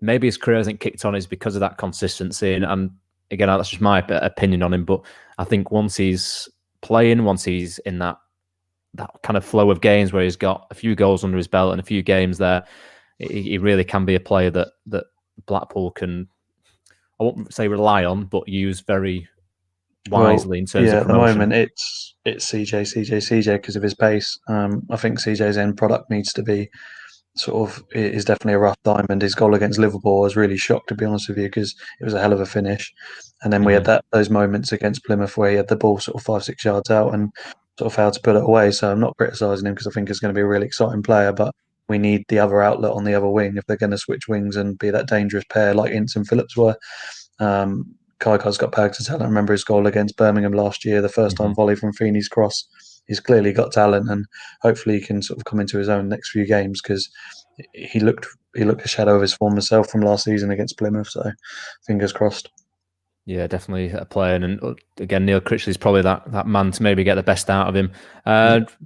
maybe his career hasn't kicked on is because of that consistency. And again, that's just my opinion on him. But I think once he's playing, once he's in that kind of flow of games where he's got a few goals under his belt and a few games there, he really can be a player that Blackpool can, I won't say rely on, but use very wisely in terms of promotion. At the moment it's CJ because of his pace. I think CJ's end product needs to be is definitely a rough diamond. His goal against Liverpool, I was really shocked, to be honest with you, because it was a hell of a finish. And then we had those moments against Plymouth where he had the ball sort of 5-6 yards out and sort of failed to put it away. So I'm not criticising him because I think he's going to be a really exciting player, but we need the other outlet on the other wing if they're going to switch wings and be that dangerous pair like Ince and Phillips were. Kaikai's got bags of talent. I remember his goal against Birmingham last year, the first time volley from Feeney's cross. He's clearly got talent, and hopefully he can sort of come into his own next few games, because he looked a shadow of his former self from last season against Plymouth. So fingers crossed. Yeah, definitely a player. And again, Neil Critchley is probably that man to maybe get the best out of him.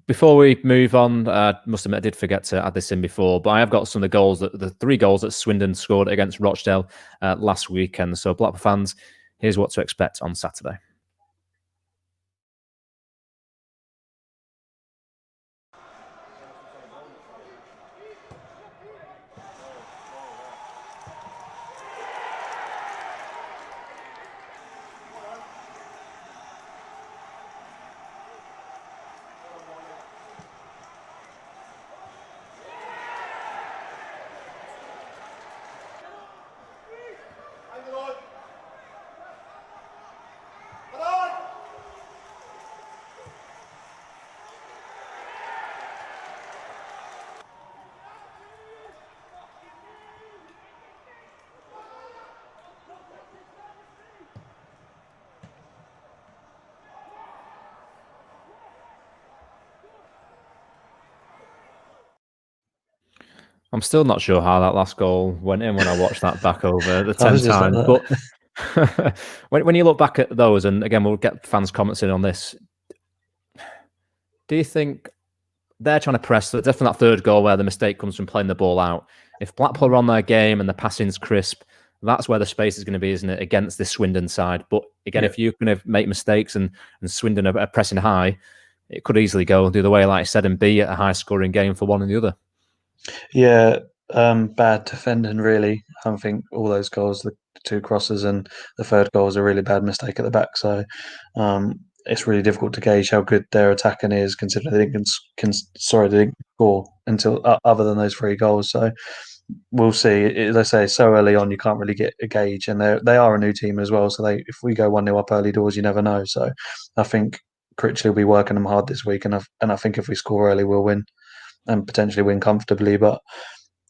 Before we move on, must admit I did forget to add this in before, but I have got some of the 3 goals that Swindon scored against Rochdale last weekend. So Blackpool fans, here's what to expect on Saturday. I'm still not sure how that last goal went in when I watched that back over the 10 times. But when you look back at those, and again, we'll get fans' comments in on this, do you think they're trying to press? Definitely that third goal where the mistake comes from playing the ball out. If Blackpool are on their game and the passing's crisp, that's where the space is going to be, isn't it, against this Swindon side? But again, if you're going to make mistakes and Swindon are pressing high, it could easily go the other way, like I said, and be a high-scoring game for one and the other. Yeah, bad defending, really. I think all those goals, the 2 crosses and the third goal, was a really bad mistake at the back. So it's really difficult to gauge how good their attacking is, considering they didn't score until other than those 3 goals. So we'll see. As I say, so early on, you can't really get a gauge, and they are a new team as well. So if we go 1-0 up early doors, you never know. So I think Critchley will be working them hard this week, and I think if we score early, we'll win and potentially win comfortably. But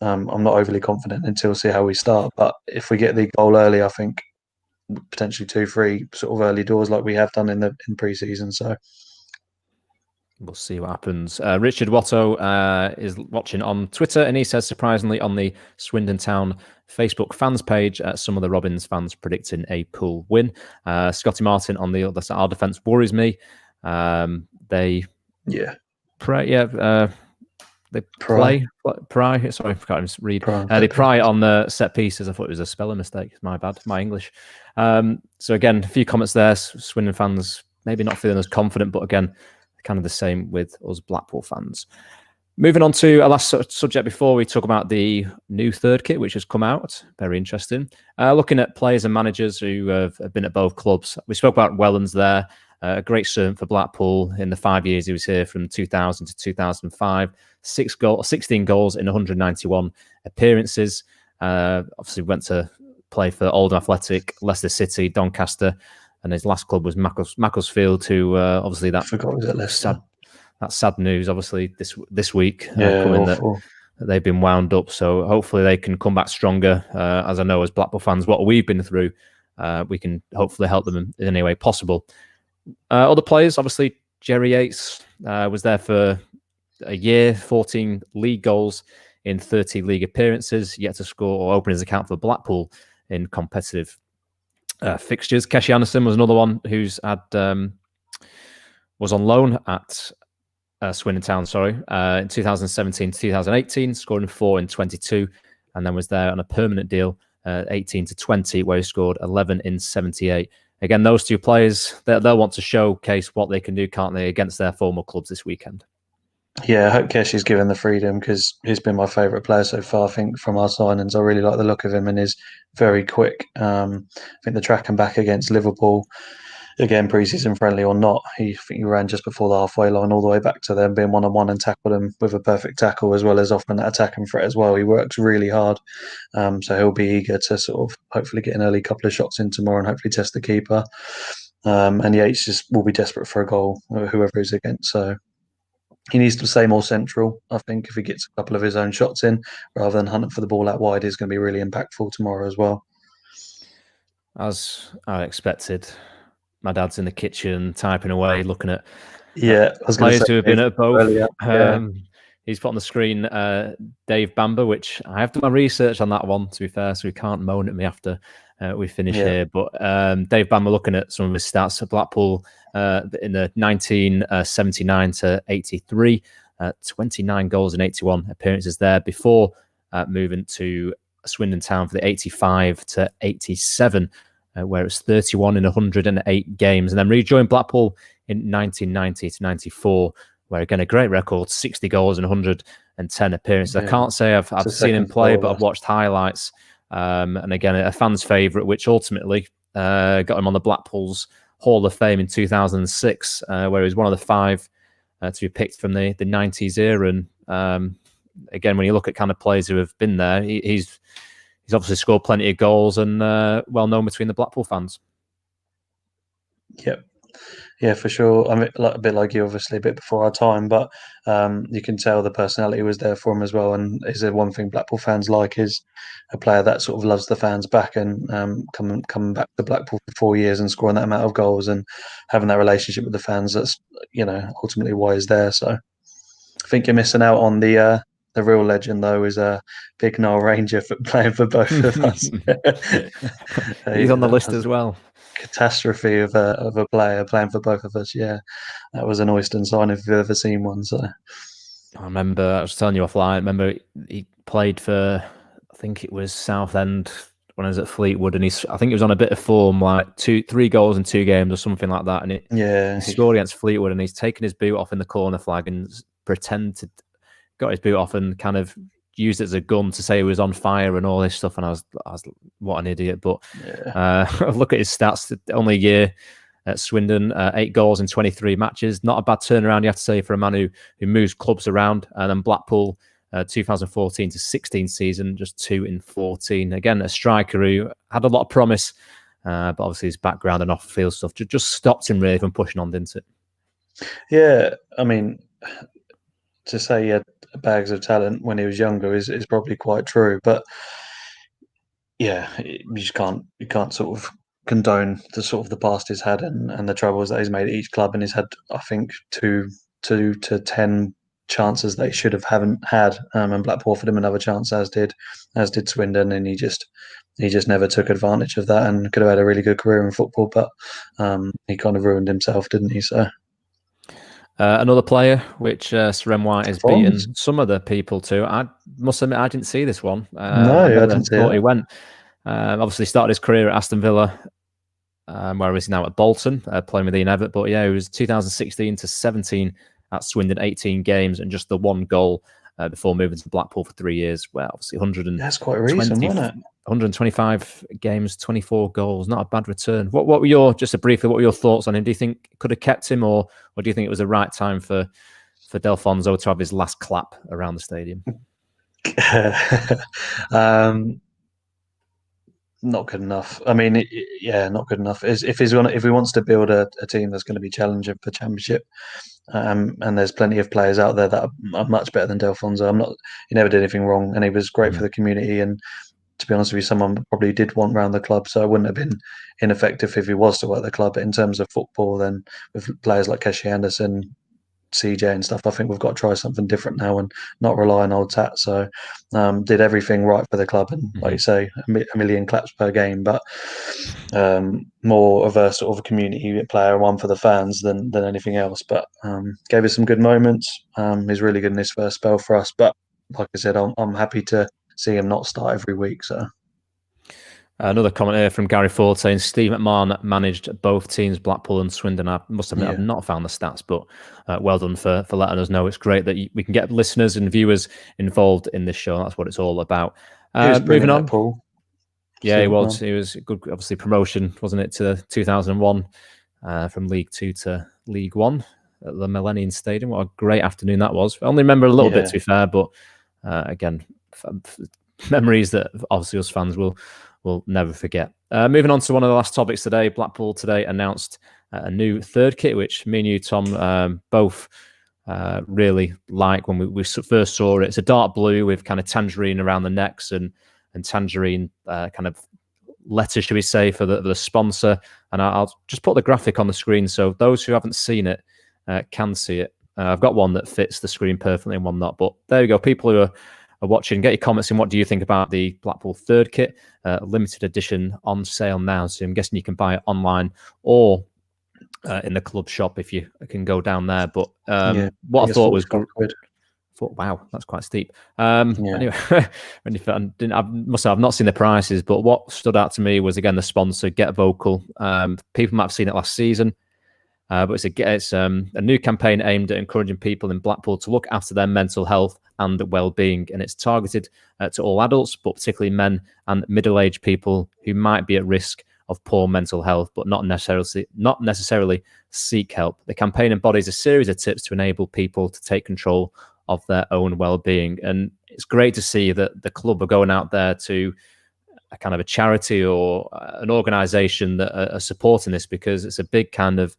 I'm not overly confident until see how we start. But if we get the goal early, I think potentially 2-3 sort of early doors like we have done in pre-season. So we'll see what happens. Richard Watto is watching on Twitter, and he says, surprisingly, on the Swindon Town Facebook fans page, some of the Robins fans predicting a Pool win. Scotty Martin on the other side, our defence worries me. They pry. Sorry, I can't even read. They pry on the set pieces. I thought it was a spelling mistake. My bad, my English. So again, a few comments there. Swindon fans maybe not feeling as confident, but again, kind of the same with us Blackpool fans. Moving on to our last subject before we talk about the new third kit, which has come out. Very interesting. Looking at players and managers who have been at both clubs. We spoke about Wellens there. A great servant for Blackpool in the 5 years he was here from 2000 to 2005. 16 goals in 191 appearances. Obviously went to play for Oldham Athletic, Leicester City, Doncaster, and his last club was Macclesfield, who obviously that sad news obviously this week. Awful. they've been wound up. So hopefully they can come back stronger. As I know, as Blackpool fans, what we've been through, we can hopefully help them in any way possible. Other players, obviously, Jerry Yates was there for a year, 14 league goals in 30 league appearances, yet to score or open his account for Blackpool in competitive fixtures. Keshi Anderson was another one who's had was on loan at Swindon Town, in 2017 to 2018, scoring 4 in 22, and then was there on a permanent deal 18 to 20, where he scored 11 in 78. Again, those two players, they'll want to showcase what they can do, can't they, against their former clubs this weekend. Yeah, I hope Keshi's given the freedom, because he's been my favourite player so far. I think from our signings, I really like the look of him and he's very quick. I think the track and back against Liverpool, again, pre-season friendly or not, I think he ran just before the halfway line all the way back to them, being one-on-one and tackled them with a perfect tackle, as well as offering that attacking threat as well. He works really hard, so he'll be eager to sort of hopefully get an early couple of shots in tomorrow and hopefully test the keeper. And Yates just will be desperate for a goal, whoever he's against. So he needs to stay more central. I think if he gets a couple of his own shots in, rather than hunting for the ball out wide, he's going to be really impactful tomorrow as well. As I expected, my dad's in the kitchen typing away, looking at I was players who have been at both. Earlier, He's put on the screen Dave Bamber, which I have done my research on that one, to be fair, so he can't moan at me after we finish here. But Dave Bamber, looking at some of his stats at Blackpool in the 1979 to 83, 29 goals and 81 appearances there before moving to Swindon Town for the 85 to 87, where it was 31 in 108 games, and then rejoined Blackpool in 1990 to 94, where again a great record, 60 goals and 110 appearances. I can't say I've seen him play, but I've watched highlights. And again, a fan's favourite, which ultimately got him on the Blackpool's Hall of Fame in 2006, where he was one of the 5 to be picked from the 90s era. And again, when you look at kind of players who have been there, he's obviously scored plenty of goals and well known between the Blackpool fans. Yep. Yeah, for sure. I mean, a bit like you, obviously, a bit before our time, but you can tell the personality was there for him as well. And is there one thing Blackpool fans like is a player that sort of loves the fans back, and coming back to Blackpool for 4 years and scoring that amount of goals and having that relationship with the fans. That's ultimately why he's there. So I think you're missing out on the real legend, though, is a big Noel Ranger for playing for both of us. He's on the list as well. Catastrophe of a player playing for both of us. Yeah, that was an Oyston sign if you've ever seen one. So I was telling you offline. I remember he played for, I think it was Southend when I was at Fleetwood, and I think he was on a bit of form, like 3 goals in 2 games or something like that. And he scored against Fleetwood, and he's taken his boot off in the corner flag and got his boot off and kind of used it as a gun to say he was on fire and all this stuff. And I was what an idiot. But look at his stats. Only a year at Swindon, 8 goals in 23 matches. Not a bad turnaround, you have to say, for a man who moves clubs around. And then Blackpool, 2014 to 16 season, just 2 in 14. Again, a striker who had a lot of promise, but obviously his background and off-field stuff just stopped him really from pushing on, didn't it? Yeah, I mean, to say he had bags of talent when he was younger is probably quite true, but yeah, you can't sort of condone the sort of the past he's had and the troubles that he's made at each club, and he's had, I think, 2 to 10 chances that he should have haven't had, and Blackpool offered him another chance, as did Swindon, and he just never took advantage of that, and could have had a really good career in football, but he kind of ruined himself, didn't he? So another player which Seren White has beaten some other people to. I must admit, I didn't see this one. No, I didn't see it. He went. Obviously started his career at Aston Villa, where he's now at Bolton, playing with Ian Evatt. But yeah, it was 2016 to 17 at Swindon, 18 games and just the 1 goal before moving to Blackpool for 3 years. Well, obviously that's quite recent, wasn't it? 125 games, 24 goals. Not a bad return. What were your thoughts on him? Do you think could have kept him, or do you think it was the right time for Delfonso to have his last clap around the stadium? Not good enough. I mean, not good enough. If he wants to build a team that's going to be challenging for Championship, And there's plenty of players out there that are much better than Delfonso. He never did anything wrong, and he was great for the community. And to be honest with you, someone probably did want round the club, so I wouldn't have been ineffective if he was to work at the club. But in terms of football, then with players like Keshi Anderson, CJ and stuff, I think we've got to try something different now and not rely on old Tat. So did everything right for the club, and like you say, a million claps per game, but more of a sort of a community player, one for the fans than anything else. But gave us some good moments. He's really good in his first spell for us. But like I said, I'm happy to see him not start every week. So. Another comment here from Gary Ford saying Steve McMahon managed both teams, Blackpool and Swindon. I must admit, I've not found the stats, but well done for letting us know. It's great that we can get listeners and viewers involved in this show. That's what it's all about. Moving on. Paul. Yeah, he was. He was good. Obviously, promotion, wasn't it, to 2001 from League 2 to League 1 at the Millennium Stadium. What a great afternoon that was. I only remember a little bit, to be fair, but again, memories that obviously us fans will never forget. Moving on to one of the last topics today, Blackpool today announced a new third kit, which me and you, Tom, both really like when we first saw it. It's a dark blue with kind of tangerine around the necks and tangerine kind of letters, should we say, for the sponsor. And I'll just put the graphic on the screen so those who haven't seen it can see it. I've got one that fits the screen perfectly and one not. But there you go. People who are watching, get your comments in. What do you think about the Blackpool third kit? Limited edition on sale now. So I'm guessing you can buy it online or in the club shop if you can go down there. But what I thought was good. Wow, that's quite steep. Anyway, I've not seen the prices, but what stood out to me was, again, the sponsor, Get Vocal. People might have seen it last season. But it's a new campaign aimed at encouraging people in Blackpool to look after their mental health and well-being, and it's targeted to all adults, but particularly men and middle-aged people who might be at risk of poor mental health, but not necessarily seek help. The campaign embodies a series of tips to enable people to take control of their own well-being, and it's great to see that the club are going out there to a kind of a charity or an organisation that are supporting this, because it's a big kind of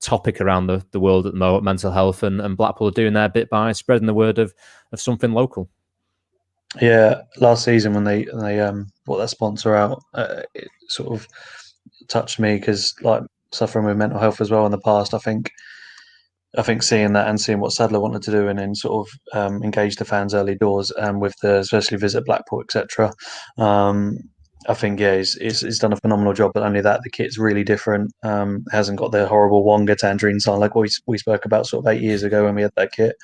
topic around the world at the moment, mental health, and Blackpool are doing their bit by spreading the word of something local. Yeah, last season when they brought that sponsor out, it sort of touched me because, like, suffering with mental health as well in the past, I think seeing that and seeing what Sadler wanted to do and then sort of engage the fans early doors and with the especially Visit Blackpool, etc. I think he's done a phenomenal job. But only that, the kit's really different. Hasn't got the horrible Wonga tangerine sign like we spoke about sort of 8 years ago when we had that kit.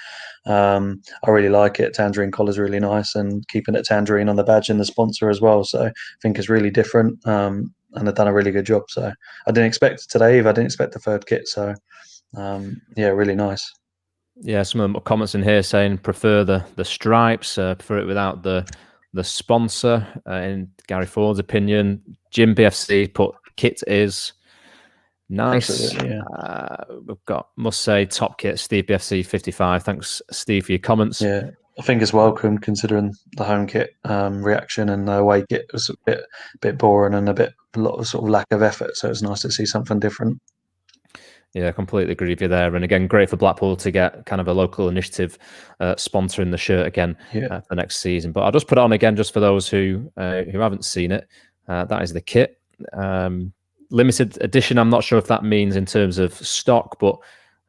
I really like it. Tangerine collar's really nice, and keeping it tangerine on the badge and the sponsor as well. So I think it's really different, and they've done a really good job. So I didn't expect it today either. I didn't expect the third kit. So really nice. Yeah, some of the comments in here saying prefer the stripes, prefer it without the sponsor. In Gary Ford's opinion, Jim BFC put kit is nice. We've got, must say, top kit, Steve BFC 55. Thanks, Steve, for your comments. Yeah, I think it's welcome considering the home kit reaction, and the away kit was a bit boring and a lot of sort of lack of effort. So it's nice to see something different. Yeah, I completely agree with you there. And again, great for Blackpool to get kind of a local initiative sponsoring the shirt again for next season. But I'll just put it on again just for those who haven't seen it. That is the kit. Limited edition, I'm not sure if that means in terms of stock, but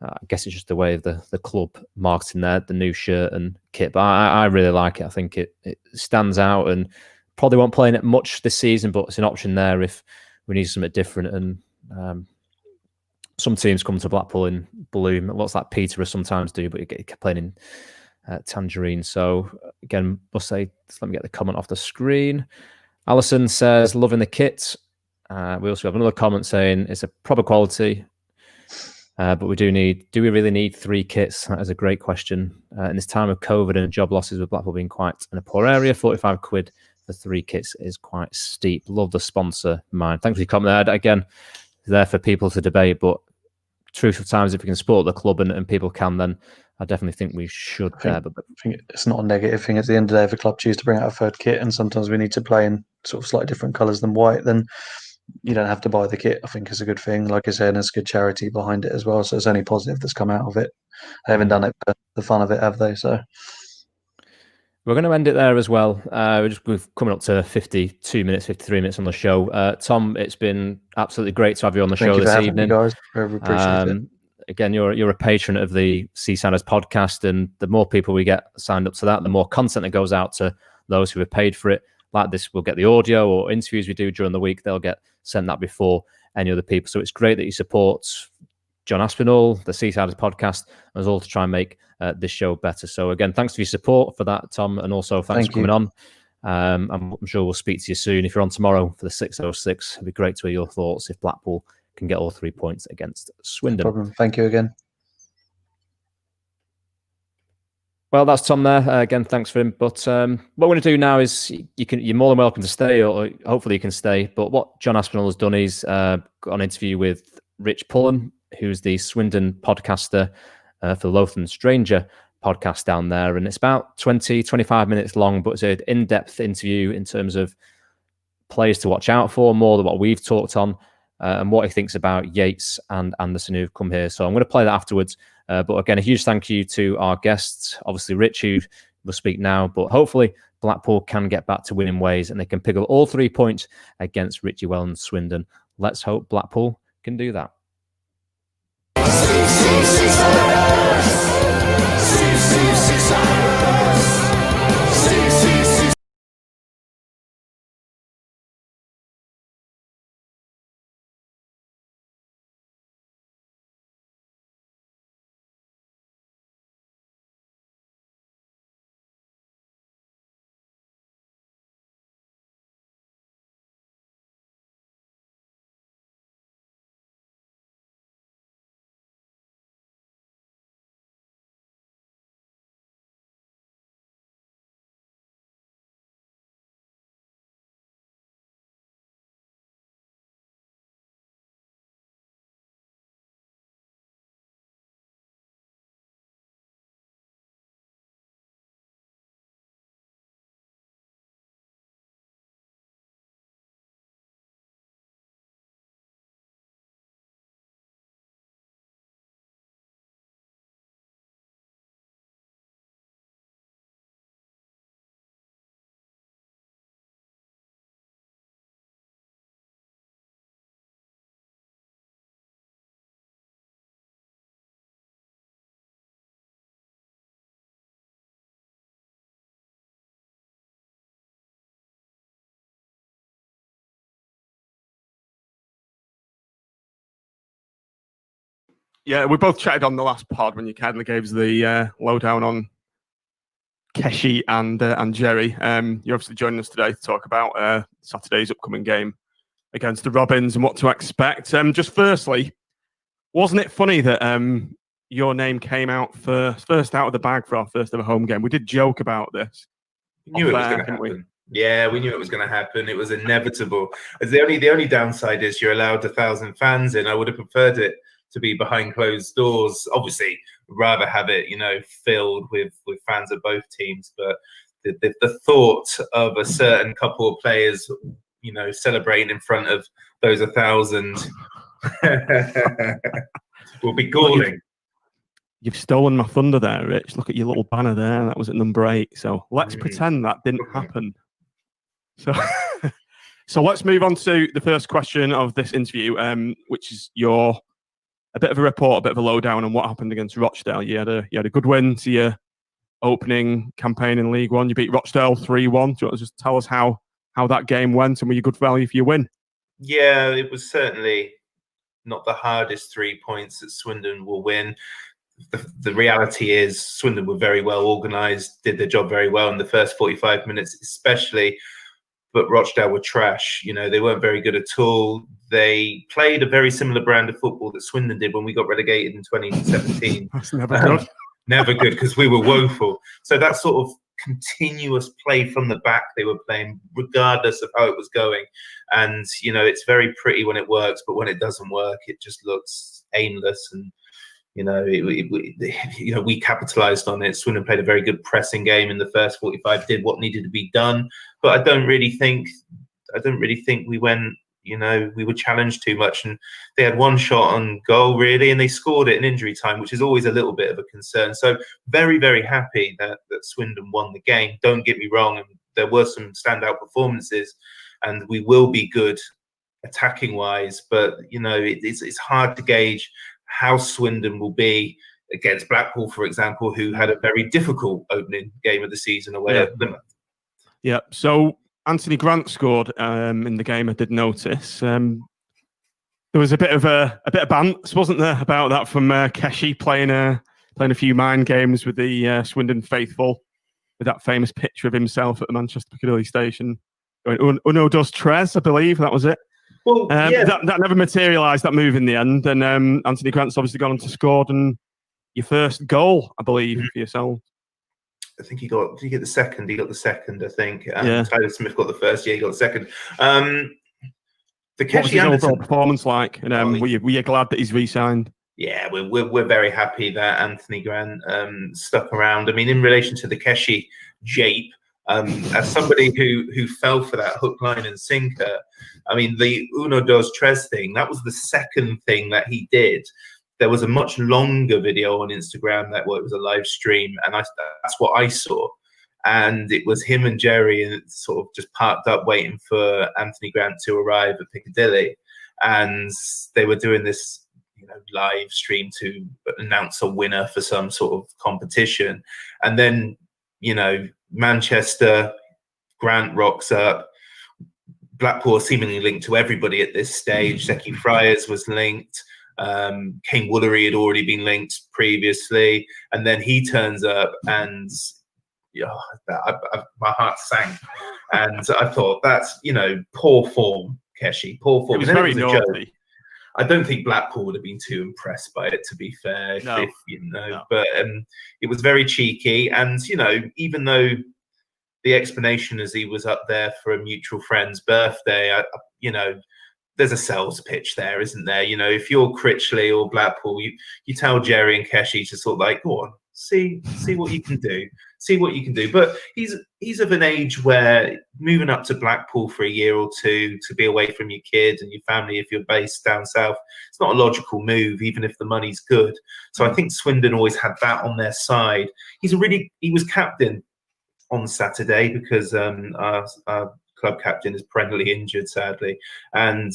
I guess it's just the way of the club marketing there, the new shirt and kit. But I really like it. I think it stands out, and probably won't play in it much this season, but it's an option there if we need something different. And some teams come to Blackpool in blue. It looks like Peterborough sometimes do, but you get playing in tangerine. So again, must say, let me get the comment off the screen. Alison says, loving the kit. We also have another comment saying it's a proper quality, but do we really need 3 kits? That is a great question. In this time of COVID and job losses, with Blackpool being quite in a poor area, 45 quid for 3 kits is quite steep. Love the sponsor, mine. Thanks for your comment there. Again, there for people to debate, but truth of times, if we can support the club and people can, then I definitely think we should. I think it's not a negative thing. At the end of the day, if a club choose to bring out a third kit, and sometimes we need to play in sort of slightly different colours than white, then you don't have to buy the kit, I think is a good thing. Like I said, and there's good charity behind it as well. So it's only positive that's come out of it. They haven't done it for the fun of it, have they? So we're going to end it there as well. We're coming up to 52 minutes, 53 minutes on the show. Tom, it's been absolutely great to have you on the show this evening. Me, guys. Really appreciate it. Again, you're a patron of the Seasiders podcast, and the more people we get signed up to that, the more content that goes out to those who have paid for it. Like this, we'll get the audio or interviews we do during the week. They'll get sent that before any other people. So it's great that you support John Aspinall, the Seasiders podcast, as well to try and make this show better. So again, thanks for your support for that, Tom, and also thanks for coming on. I'm sure we'll speak to you soon. If you're on tomorrow for the 606, it'd be great to hear your thoughts if Blackpool can get all 3 points against Swindon. No problem. Thank you again. Well, that's Tom there. Again, thanks for him. But what we're going to do now is you're more than welcome to stay, or hopefully you can stay. But what John Aspinall has done is got an interview with Rich Pullen, who's the Swindon podcaster for the Lothern Stranger podcast down there. And it's about 20, 25 minutes long, but it's an in-depth interview in terms of players to watch out for, more than what we've talked on, and what he thinks about Yates and Anderson who've come here. So I'm going to play that afterwards. But again, a huge thank you to our guests, obviously Rich, who will speak now, but hopefully Blackpool can get back to winning ways and they can pick up all 3 points against Richie Wellens Swindon. Let's hope Blackpool can do that. Yeah, we both chatted on the last pod when you kindly gave us the lowdown on Keshi and Jerry. You're obviously joining us today to talk about Saturday's upcoming game against the Robins and what to expect. Just firstly, wasn't it funny that your name came out first out of the bag for our first ever home game? We did joke about this. We knew it was going to happen. Yeah, we knew it was going to happen. It was inevitable. As the only downside is you're allowed 1,000 fans in. I would have preferred it to be behind closed doors. Obviously, rather have it, filled with fans of both teams. But the thought of a certain couple of players, celebrating in front of those 1,000 will be galling. You've stolen my thunder there, Rich. Look at your little banner there. That was at number 8. So let's pretend that didn't happen. So let's move on to the first question of this interview, which is a bit of a report, a bit of a lowdown on what happened against Rochdale. You had a good win to your opening campaign in League One. You beat Rochdale 3-1. Do you want to just tell us how that game went and were you good value for your win? Yeah, it was certainly not the hardest 3 points that Swindon will win. The reality is Swindon were very well organised, did their job very well in the first 45 minutes especially, but Rochdale were trash. They weren't very good at all. They played a very similar brand of football that Swindon did when we got relegated in 2017. That's never good. Never good, because we were woeful. So that sort of continuous play from the back they were playing, regardless of how it was going. And, it's very pretty when it works, but when it doesn't work, it just looks aimless. And, we capitalised on it. Swindon played a very good pressing game in the first 45, did what needed to be done. But I don't really think we went we were challenged too much, and they had one shot on goal really, and they scored it in injury time, which is always a little bit of a concern. So very, very happy that Swindon won the game. Don't get me wrong, and there were some standout performances, and we will be good attacking wise, but it's hard to gauge how Swindon will be against Blackpool, for example, who had a very difficult opening game of the season away at Plymouth. Yeah, so Anthony Grant scored in the game. I did notice there was a bit of bants, wasn't there, about that from Keshi playing a few mind games with the Swindon faithful, with that famous picture of himself at the Manchester Piccadilly station going "Uno dos tres," I believe that was it. Well, that never materialised, that move in the end, and Anthony Grant's obviously gone on to score and your first goal, I believe, for yourself. I think did he get the second? He got the second, I think. Tyler Smith got the first. Yeah, he got the second. The what was his overall performance like? And were you glad that he's re-signed? Yeah, we're very happy that Anthony Grant stuck around. I mean, in relation to the Keshi jape, as somebody who fell for that hook, line, and sinker, I mean, the Uno dos tres thing, that was the second thing that he did. There was a much longer video on Instagram it was a live stream, and that's what I saw. And it was him and Jerry, and sort of just parked up waiting for Anthony Grant to arrive at Piccadilly. And they were doing this live stream to announce a winner for some sort of competition. And then, Manchester, Grant rocks up. Blackpool seemingly linked to everybody at this stage. Zeki Friars was linked. Kane Woolery had already been linked previously, and then he turns up, and my heart sank, and I thought, that's poor form, Keshi, poor form. It was very naughty. I don't think Blackpool would have been too impressed by it, to be fair. No. But it was very cheeky, and even though the explanation is he was up there for a mutual friend's birthday, there's a sales pitch there, isn't there? If you're Critchley or Blackpool, you tell Jerry and Keshi to sort of like, go on, see what you can do. See what you can do. But he's of an age where moving up to Blackpool for a year or two to be away from your kid and your family, if you're based down south, it's not a logical move, even if the money's good. So I think Swindon always had that on their side. He was captain on Saturday because our club captain is perennially injured, sadly, and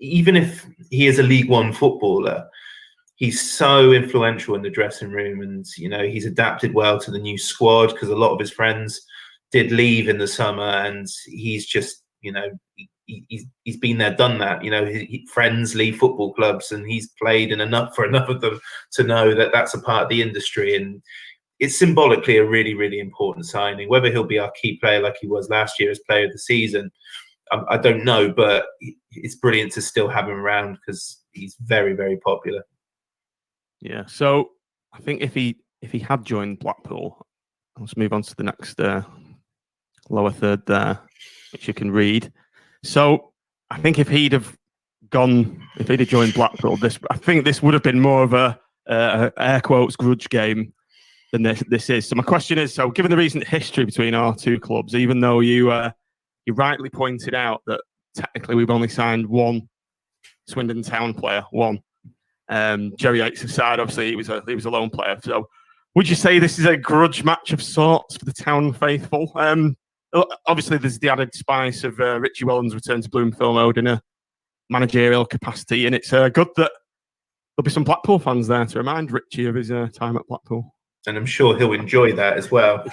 even if he is a League One footballer, he's so influential in the dressing room, and he's adapted well to the new squad because a lot of his friends did leave in the summer, and he's just he's been there, done that. Friends leave football clubs, and he's played in enough for enough of them to know that that's a part of the industry, and it's symbolically a really, really important signing. Whether he'll be our key player like he was last year as player of the season, I don't know, but it's brilliant to still have him around because he's very, very popular. Yeah, so I think if he had joined Blackpool, let's move on to the next lower third there, which you can read. So I think if he'd have joined Blackpool, I think this would have been more of a air quotes grudge game than this is. So my question is, so given the recent history between our two clubs, even though you rightly pointed out that technically we've only signed one Swindon Town player, one. Jerry Yates' side, obviously, he was a lone player. So would you say this is a grudge match of sorts for the Town faithful? Obviously, there's the added spice of Richie Wellens' return to Bloomfield Road in a managerial capacity, and it's good that there'll be some Blackpool fans there to remind Richie of his time at Blackpool. And I'm sure he'll enjoy that as well.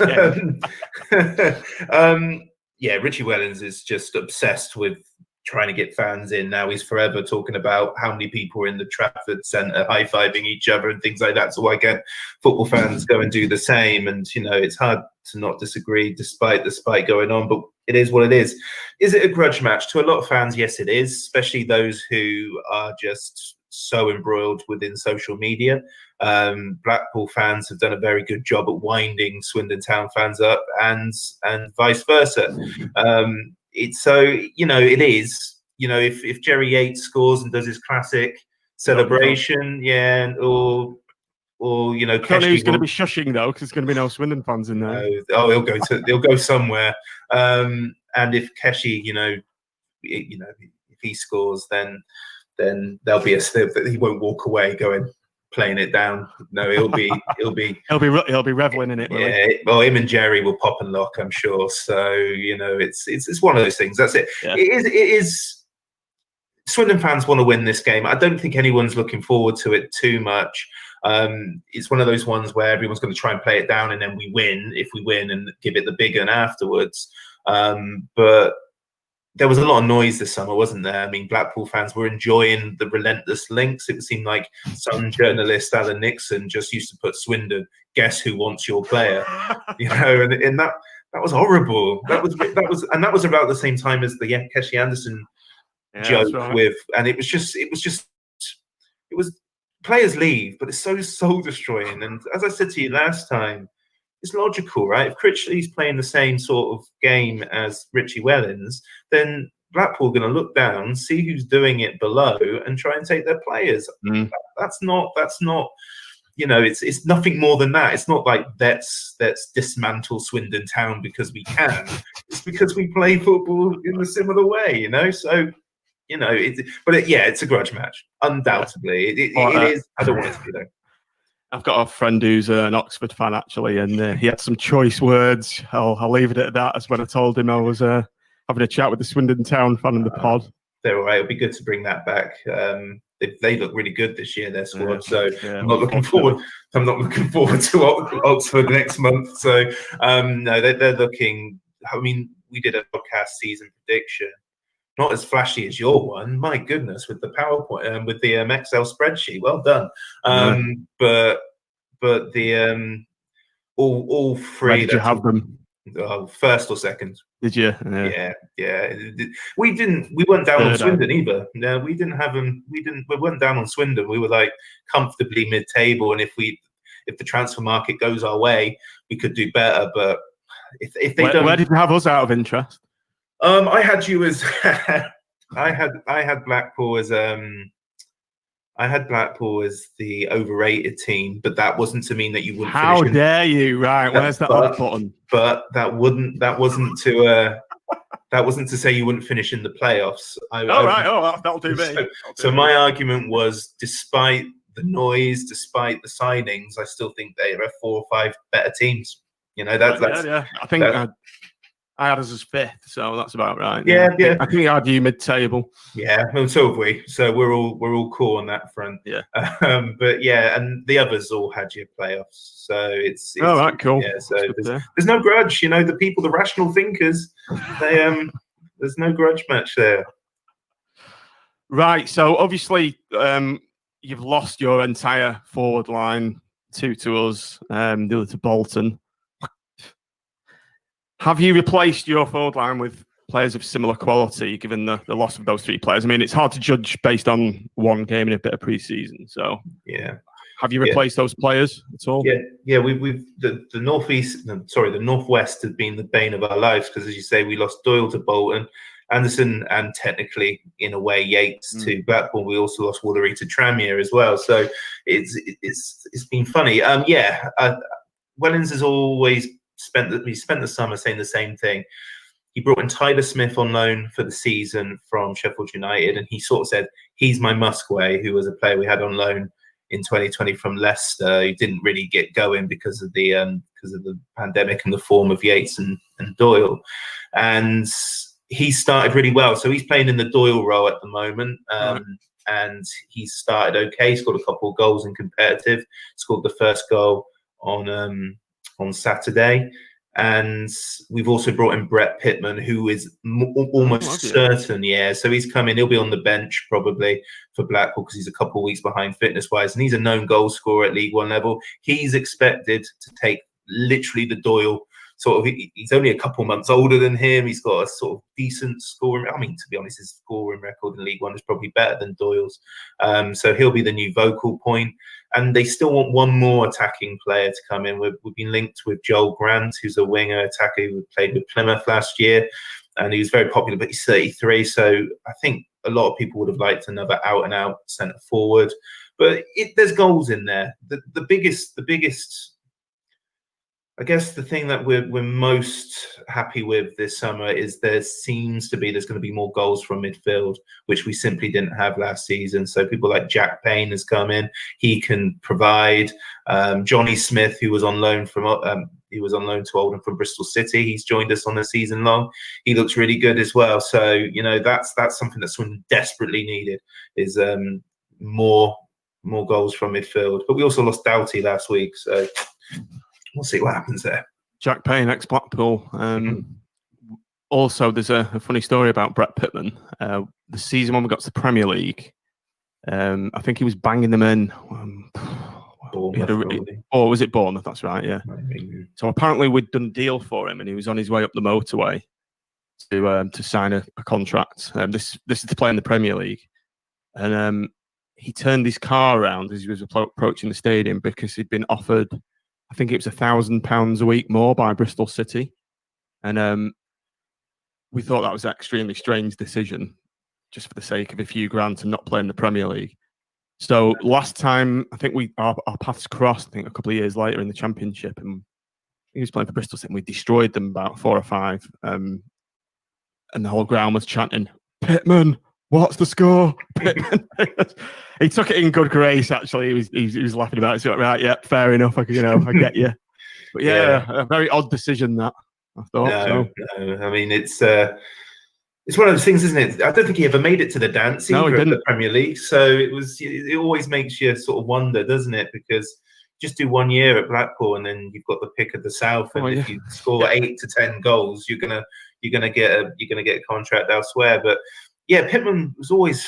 Yeah, Richie Wellens is just obsessed with trying to get fans in. Now he's forever talking about how many people are in the Trafford Centre high-fiving each other and things like that. So why can't football fans go and do the same? And, it's hard to not disagree despite the spite going on, but it is what it is. Is it a grudge match? To a lot of fans, yes, it is, especially those who are just so embroiled within social media. Blackpool fans have done a very good job at winding Swindon Town fans up, and vice versa. It is. If Jerry Yates scores and does his classic celebration, or I don't know who's going to be shushing though, because there's going to be no Swindon fans in there. He'll go somewhere. And if Keshi, if he scores, then there'll be a slip that he won't walk away going playing it down. No, he'll be reveling in it. Yeah, well, him and Jerry will pop and lock, I'm sure. So it's one of those things. That's it. Yeah. It is. Swindon fans want to win this game. I don't think anyone's looking forward to it too much. It's one of those ones where everyone's going to try and play it down, and then we win if we win and give it the big one afterwards. But there was a lot of noise this summer, wasn't there? I mean, Blackpool fans were enjoying the relentless links. It seemed like some journalist, Alan Nixon, just used to put Swindon, guess who wants your player? And that was horrible. That was about the same time as the Keshi Anderson joke with, and it was players leave, but it's so soul destroying. And as I said to you last time, it's logical, right? If Critchley's playing the same sort of game as Richie Wellens, then Blackpool are going to look down, see who's doing it below, and try and take their players. That's not. It's nothing more than that. It's not like let's dismantle Swindon Town because we can. It's because we play football in a similar way, So. It's a grudge match, undoubtedly. It is. I don't want it to be though. I've got a friend who's an Oxford fan, actually, and he had some choice words. I'll leave it at that. As when I told him I was having a chat with the Swindon Town fan in the pod. They're all right. It'll be good to bring that back. They look really good this year, their squad. I'm not looking forward. I'm not looking forward to Oxford next month. So no, they're looking. I mean, we did a podcast season prediction. Not as flashy as your one, my goodness, with the PowerPoint, with the Excel spreadsheet. Well done. But the all three. Where did you have them? First or second? Did you? Yeah. We weren't down on Swindon either. No, we didn't have them. We weren't down on Swindon. We were like comfortably mid-table, and if the transfer market goes our way, we could do better. But if they don't, where did you have us out of interest? I had you as I had Blackpool as I had Blackpool as the overrated team, but that wasn't to mean that you wouldn't. How dare you? Right, where's that off button? But that wasn't to say you wouldn't finish in the playoffs. That'll do me. So my argument was, despite the noise, despite the signings, I still think they are 4 or 5 better teams. That's I think I had us as 5th, so that's about right. Yeah. I think I had you mid-table. Yeah, well, so have we. So we're all cool on that front. Yeah. But yeah, and the others all had your playoffs. So it's all right, cool. Yeah. So there's no grudge. The people, the rational thinkers, they there's no grudge match there. Right. So obviously, you've lost your entire forward line, 2 to us, the other to Bolton. Have you replaced your forward line with players of similar quality, given the loss of those 3 players? I mean, it's hard to judge based on one game in a bit of pre-season. So, yeah. Have you replaced those players at all? Yeah. We've the northwest has been the bane of our lives because, as you say, we lost Doyle to Bolton, Anderson, and technically, in a way, Yates to Blackpool. We also lost Woolery to Tranmere as well. So it's been funny. Wellens has always spent the summer saying the same thing. He brought in Tyler Smith on loan for the season from Sheffield United, and he sort of said he's my Musquay, who was a player we had on loan in 2020 from Leicester, who didn't really get going because of the pandemic and the form of Yates and Doyle. And he started really well, so he's playing in the Doyle role at the moment. And he started okay. He scored a couple of goals in competitive. Scored the first goal on Saturday, and we've also brought in Brett Pittman, who is almost certain. Yeah, so he's coming. He'll be on the bench probably for Blackpool because he's a couple of weeks behind fitness-wise, and he's a known goal scorer at League One level. He's expected to take literally the Doyle sort of. He's only a couple months older than him. He's got a sort of decent scoring. I mean, to be honest, his scoring record in League One is probably better than Doyle's. So he'll be the new vocal point. And they still want one more attacking player to come in. We've been linked with Joel Grant, who's a winger attacker who played with Plymouth last year, and he was very popular, but he's 33. So I think a lot of people would have liked another out-and-out centre forward. But there's goals in there. The biggest I guess the thing that we're most happy with this summer is there's going to be more goals from midfield, which we simply didn't have last season. So people like Jack Payne has come in; he can provide. Johnny Smith, who was on loan to Oldham from Bristol City, he's joined us on the season long. He looks really good as well. So that's something that Swindon desperately needed is more goals from midfield. But we also lost Doughty last week, so. We'll see what happens there. Jack Payne, ex-Blackpool. Also, there's a funny story about Brett Pitman. The season when we got to the Premier League, I think he was banging them in. Was it Bournemouth? That's right, yeah. So apparently we'd done a deal for him and he was on his way up the motorway to sign a contract. This is to play in the Premier League. And he turned his car around as he was approaching the stadium because he'd been offered, I think it was £1,000 a week more by Bristol City. And we thought that was an extremely strange decision just for the sake of a few grand to not play in the Premier League. So last time, I think our paths crossed, I think a couple of years later in the Championship, and he was playing for Bristol City and we destroyed them about 4 or 5. And the whole ground was chanting, "Pitman, what's the score?" Pitman. He took it in good grace. Actually, he was laughing about it. So right, yeah, fair enough. I get you. But yeah, a very odd decision that I thought. No. I mean, it's one of those things, isn't it? I don't think he ever made it to the dance either in the Premier League. So it always makes you sort of wonder, doesn't it? Because just do 1 year at Blackpool and then you've got the pick of the South, and if you score 8 to 10 goals, you're gonna get a contract elsewhere. But yeah, Pitman was always,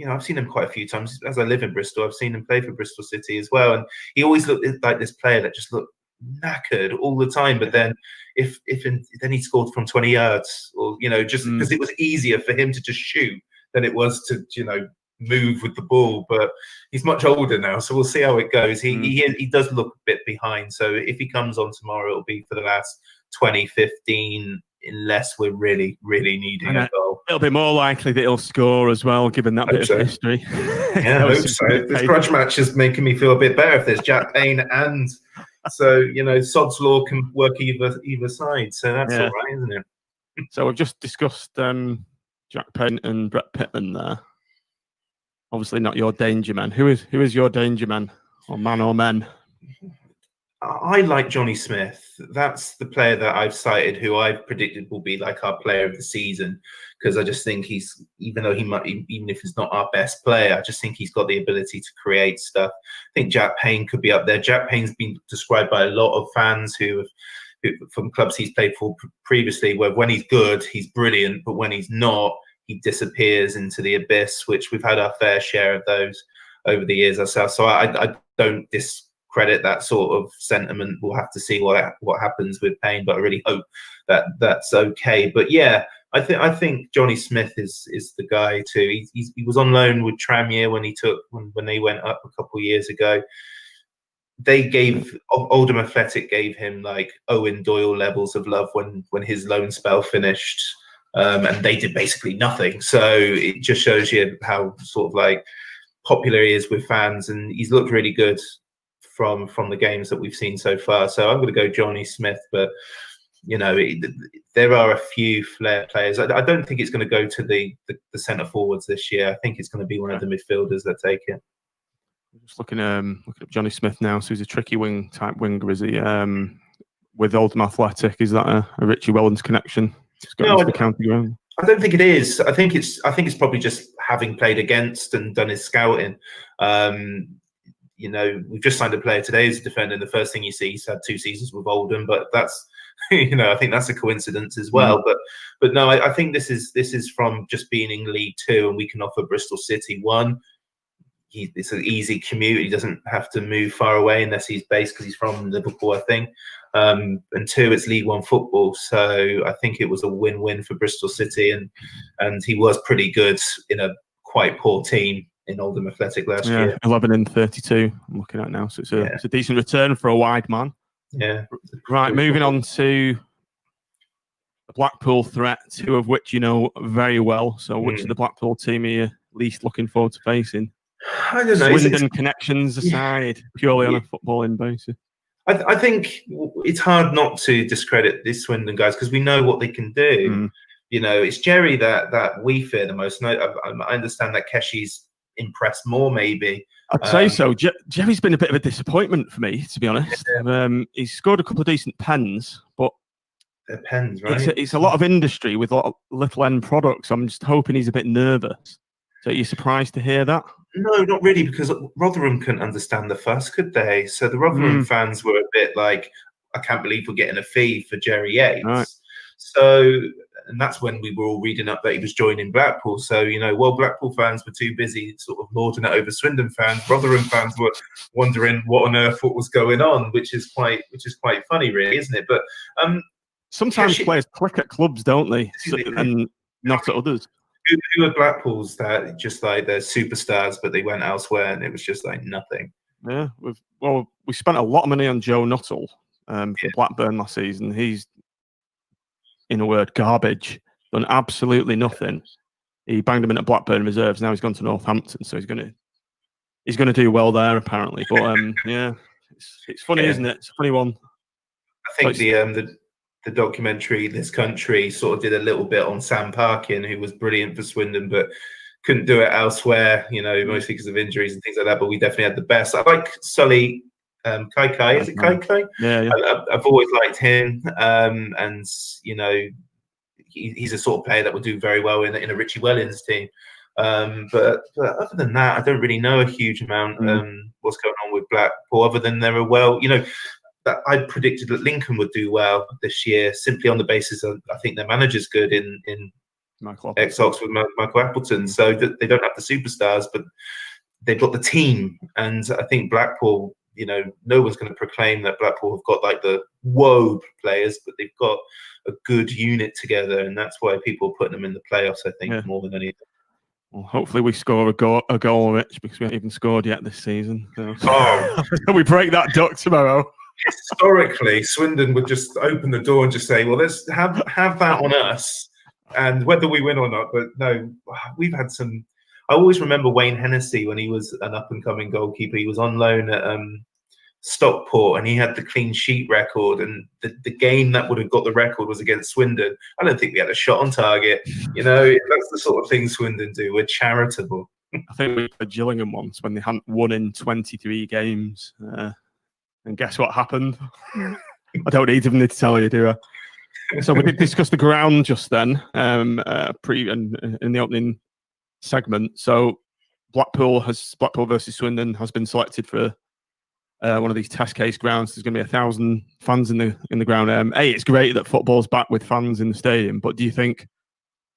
I've seen him quite a few times as I live in Bristol. I've seen him play for Bristol City as well, and he always looked like this player that just looked knackered all the time. But then then he scored from 20 yards, or just because it was easier for him to just shoot than it was to move with the ball. But he's much older now, so we'll see how it goes. He does look a bit behind, so if he comes on tomorrow, it'll be for the last 20-15, unless we're really needing a goal. It'll be more likely that he'll score as well, given that bit of history. Yeah, I hope so. This grudge match is making me feel a bit better if there's Jack Payne, and so Sod's Law can work either side. So that's all right, isn't it? So we've just discussed Jack Payne and Brett Pitman there. Obviously not your danger man. Who is your danger man, or man or men? I like Johnny Smith. That's the player that I've cited, who I've predicted will be like our player of the season, because I just think even if he's not our best player, I just think he's got the ability to create stuff. I think Jack Payne could be up there. Jack Payne's been described by a lot of fans who from clubs he's played for previously, where when he's good, he's brilliant, but when he's not, he disappears into the abyss, which we've had our fair share of those over the years ourselves. So I don't discredit that sort of sentiment. We'll have to see what happens with Payne, but I really hope that that's okay. But yeah, I think Johnny Smith is the guy too. He was on loan with Tranmere when they went up a couple of years ago. Oldham Athletic gave him like Owen Doyle levels of love when his loan spell finished. And they did basically nothing. So it just shows you how sort of like popular he is with fans, and he's looked really good from the games that we've seen so far. So I'm going to go Johnny Smith, but there are a few flair players. I don't think it's going to go to the centre forwards this year. I think it's going to be one of the midfielders that take it. Just looking at Johnny Smith now. So he's a tricky type winger, is he? With Oldham Athletic, is that a Richie Wellens connection? No, I don't think it is. I think it's probably just having played against and done his scouting. We've just signed a player today as a defender, and the first thing you see, he's had 2 seasons with Oldham, but that's I think that's a coincidence as well. But no, I think this is from just being in League 2, and we can offer Bristol City 1. It's an easy commute. He doesn't have to move far away unless he's based, because he's from Liverpool, I think. And 2, it's League 1 football. So I think it was a win-win for Bristol City, and he was pretty good in a quite poor team in Oldham Athletic last year. 11 and 32 I'm looking at now. So it's a decent return for a wide man. Yeah. Right, moving on to the Blackpool threat, 2 of which you know very well. So which of the Blackpool team are you least looking forward to facing? I don't know. Swindon connections aside, purely on a footballing basis. I think it's hard not to discredit these Swindon guys because we know what they can do. It's Jerry that we fear the most. And I understand that Keshi's impressed more, maybe. I'd say so. Jerry's been a bit of a disappointment for me, to be honest. He's scored a couple of decent pens, but they're pens, right? It's a lot of industry with a lot of little end products. I'm just hoping he's a bit nervous. So are you surprised to hear that? No, not really, because Rotherham couldn't understand the fuss, could they? So the Rotherham fans were a bit like, I can't believe we're getting a fee for Jerry Yates. Right. So, and that's when we were all reading up that he was joining Blackpool. So, while Blackpool fans were too busy sort of lording it over Swindon fans, Rotherham fans were wondering what on earth what was going on, which is quite funny, really, isn't it? But sometimes players click at clubs, don't they? And not at others. Who are Blackpool's that just like they're superstars, but they went elsewhere and it was just like nothing? Yeah, we spent a lot of money on Joe Nuttall for Blackburn last season. He's, in a word, garbage. Done absolutely nothing. He banged him in at Blackburn reserves. Now he's gone to Northampton, so he's going to do well there apparently. But it's funny, isn't it? It's a funny one. I think the documentary This Country sort of did a little bit on Sam Parkin, who was brilliant for Swindon, but couldn't do it elsewhere, mostly because of injuries and things like that. But we definitely had the best. I like Sully Kai. Is it Kai? Yeah. I've always liked him. And, he's a sort of player that would do very well in a Richie Wellens team. But other than that, I don't really know a huge amount what's going on with Blackpool, other than they're that I predicted that Lincoln would do well this year, simply on the basis of I think their manager's good in ex-Oxford with Michael Appleton. So that they don't have the superstars, but they've got the team. And I think Blackpool, no one's going to proclaim that Blackpool have got like the whoa players, but they've got a good unit together, and that's why people are putting them in the playoffs, I think, more than anything. Well, hopefully we score a goal, Rich, because we haven't even scored yet this season. So we break that duck tomorrow. Historically, Swindon would just open the door and just say, well, let's have that on us, and whether we win or not. But no, we've had some. I always remember Wayne Hennessy when he was an up-and-coming goalkeeper. He was on loan at Stockport, and he had the clean sheet record, and the game that would have got the record was against Swindon. I don't think we had a shot on target. That's the sort of thing Swindon do. We're charitable. I think we played Gillingham once when they hadn't won in 23 games. And guess what happened? I don't even need to tell you, do I? So we did discuss the ground just then, in the opening segment. So Blackpool versus Swindon has been selected for one of these test case grounds. There's going to be 1,000 fans in the ground. It's great that football's back with fans in the stadium, but do you think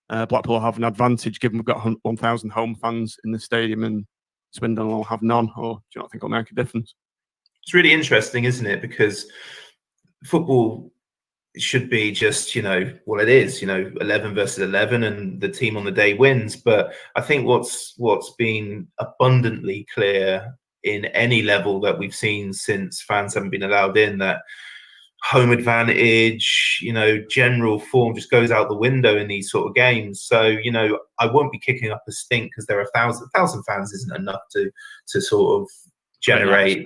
Blackpool will have an advantage given we've got 1,000 home fans in the stadium and Swindon will have none, or do you not think it'll make a difference? It's really interesting, isn't it? Because football should be just, it is, 11 versus 11 and the team on the day wins. But I think what's been abundantly clear in any level that we've seen since fans haven't been allowed in, that home advantage, general form just goes out the window in these sort of games. So, I won't be kicking up a stink because there are 1,000 fans isn't enough to sort of generate.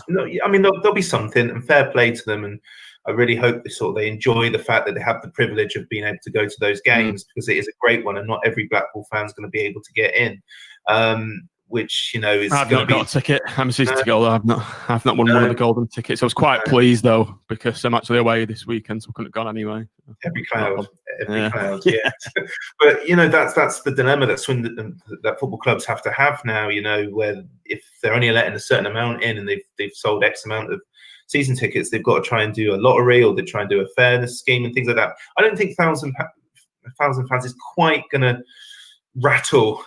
No, I mean, there'll be something, and fair play to them. And I really hope they enjoy the fact that they have the privilege of being able to go to those games, because it is a great one, and not every Blackpool fan's going to be able to get in. Which is. I've not got a ticket. I'm a season ticket holder. I've not won one of the golden tickets. I was quite pleased though, because I'm actually away this weekend, so I couldn't have gone anyway. Every cloud, yeah. But that's the dilemma that Swindon, that football clubs have to have now. Where if they're only letting a certain amount in, and they've sold X amount of season tickets, they've got to try and do a lottery, or they try and do a fairness scheme and things like that. I don't think 1,000 fans is quite going to rattle,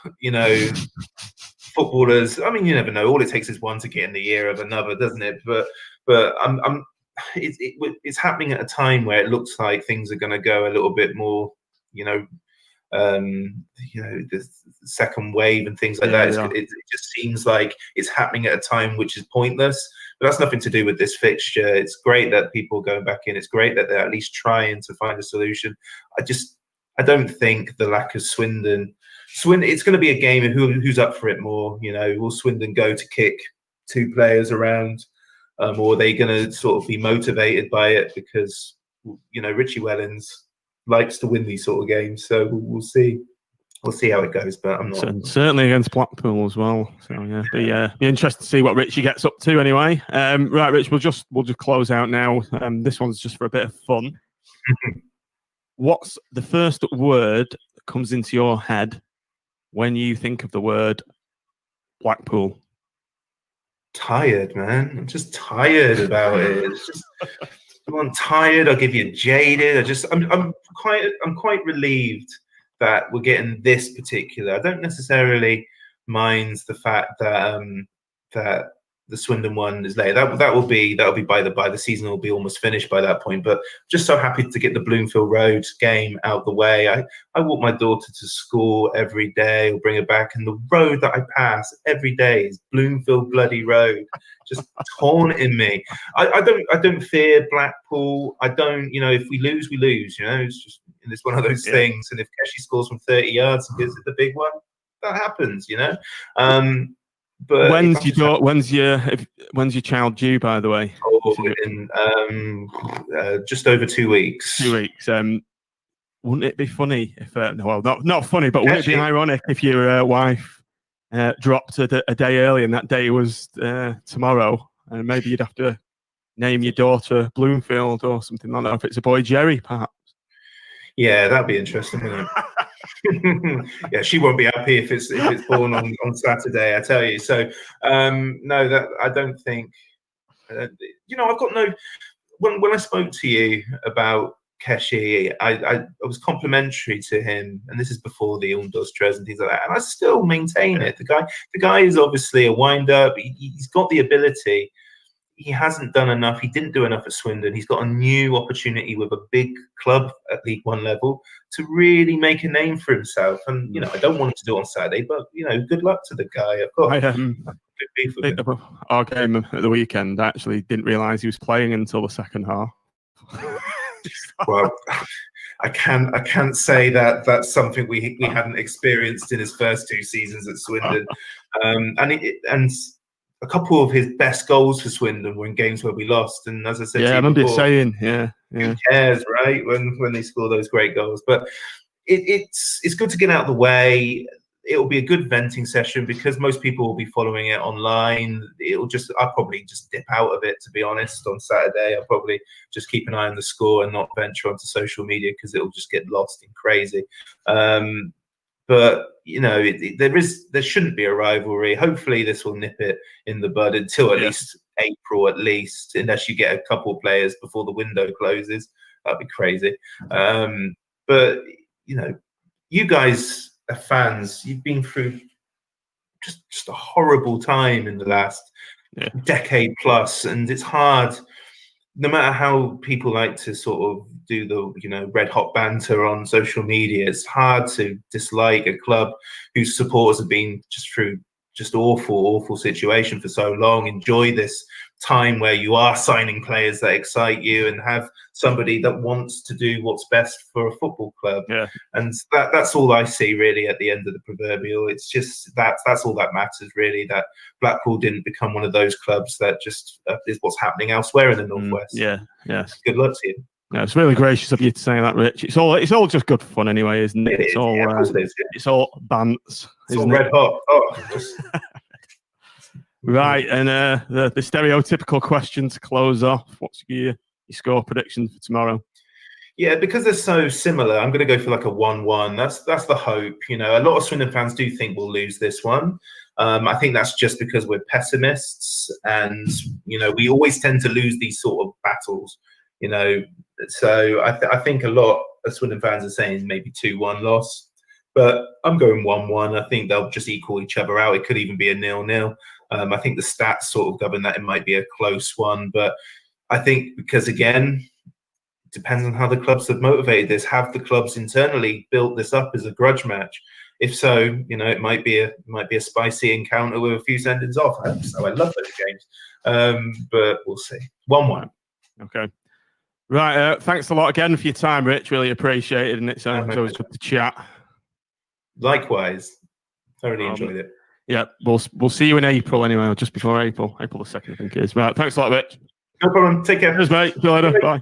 footballers. I mean, you never know. All it takes is one to get in the ear of another, doesn't it? But it's happening at a time where it looks like things are going to go a little bit more, the second wave and things like that. It just seems like it's happening at a time which is pointless. But that's nothing to do with this fixture. It's great that people are going back in. It's great that they're at least trying to find a solution. I don't think the lack of Swindon, it's going to be a game of who's up for it more. Will Swindon go to kick two players around or are they going to sort of be motivated by it because, Richie Wellens likes to win these sort of games. So we'll see. We'll see how it goes, but I'm not certainly against Blackpool as well. So be interested to see what Richie gets up to anyway. Right, Rich, we'll just close out now. This one's just for a bit of fun. What's the first word that comes into your head when you think of the word Blackpool? Tired, man. I'm just tired about it. It's just I'm tired. I'll give you jaded. I'm quite relieved that we're getting this particular. I don't necessarily mind the fact that that the Swindon one is late. That'll be by the season will be almost finished by that point. But just so happy to get the Bloomfield Road game out the way. I walk my daughter to school every day, or bring her back, and the road that I pass every day is Bloomfield bloody Road, just taunting me. I don't fear Blackpool. I don't. If we lose, we lose. It's one of those things. And if Keshi scores from 30 yards and gives it the big one, that happens. But when's your child due, by the way? In just over 2 weeks. 2 weeks. Wouldn't it be funny if not funny, but wouldn't it be ironic if your wife dropped a day early and that day was tomorrow, and maybe you'd have to name your daughter Bloomfield or something like that if it's a boy, Jerry, perhaps? Yeah, that'd be interesting, wouldn't it? Yeah, she won't be happy if it's born on Saturday, I tell you. So no, that I don't think. I've got no. When I spoke to you about Keshi, I was complimentary to him, and this is before the Undustres and things like that. And I still maintain it. The guy is obviously a wind-up. He's got the ability. He hasn't done enough. He didn't do enough at Swindon. He's got a new opportunity with a big club at League One level to really make a name for himself. And, I don't want him to do it on Saturday, but, good luck to the guy. I've got good beef with him. Our game at the weekend, I actually didn't realise he was playing until the second half. Well, I can't say that that's something we hadn't experienced in his first 2 seasons at Swindon. And a couple of his best goals for Swindon were in games where we lost, and as I said, I remember you saying, who cares, right? When they score those great goals, but it's good to get out of the way. It'll be a good venting session because most people will be following it online. I'll probably just dip out of it, to be honest. On Saturday, I'll probably just keep an eye on the score and not venture onto social media because it'll just get lost in crazy. But there shouldn't be a rivalry. Hopefully, this will nip it in the bud until at least April, unless you get a couple of players before the window closes. That'd be crazy. But you guys are fans. You've been through just a horrible time in the last decade plus, and it's hard. No matter how people like to sort of do the red hot banter on social media, it's hard to dislike a club whose supporters have been through awful situation for so long. Enjoy this time where you are signing players that excite you and have somebody that wants to do what's best for a football club. Yeah. And that's all I see really at the end of the proverbial. It's just that's all that matters really, that Blackpool didn't become one of those clubs that just is what's happening elsewhere in the Northwest. Good luck to you. No, it's really gracious of you to say that, Rich. It's all just good fun anyway, isn't it? It's all it's all bants. It's all red hot. Right, and the stereotypical question to close off. What's your score prediction for tomorrow? Yeah, because they're so similar, I'm going to go for like a 1-1. That's the hope. A lot of Swindon fans do think we'll lose this one. I think that's just because we're pessimists, and we always tend to lose these sort of battles. So I think a lot of Swindon fans are saying maybe 2-1 loss, but I'm going 1-1. I think they'll just equal each other out. It could even be a 0-0. I think the stats sort of govern that it might be a close one, but I think because again, it depends on how the clubs have motivated this. Have the clubs internally built this up as a grudge match? If so, it might be a spicy encounter with a few sendings off. I hope so. I love those games, but we'll see. 1-1. Okay. Right. Thanks a lot again for your time, Rich. Really appreciate it, and it's always good to chat. Likewise. Thoroughly enjoyed it. Yeah, we'll see you in April anyway, or just before April the 2nd, I think it is. Right, thanks a lot, Rich. No problem. Take care. Cheers, mate. See you later. Bye.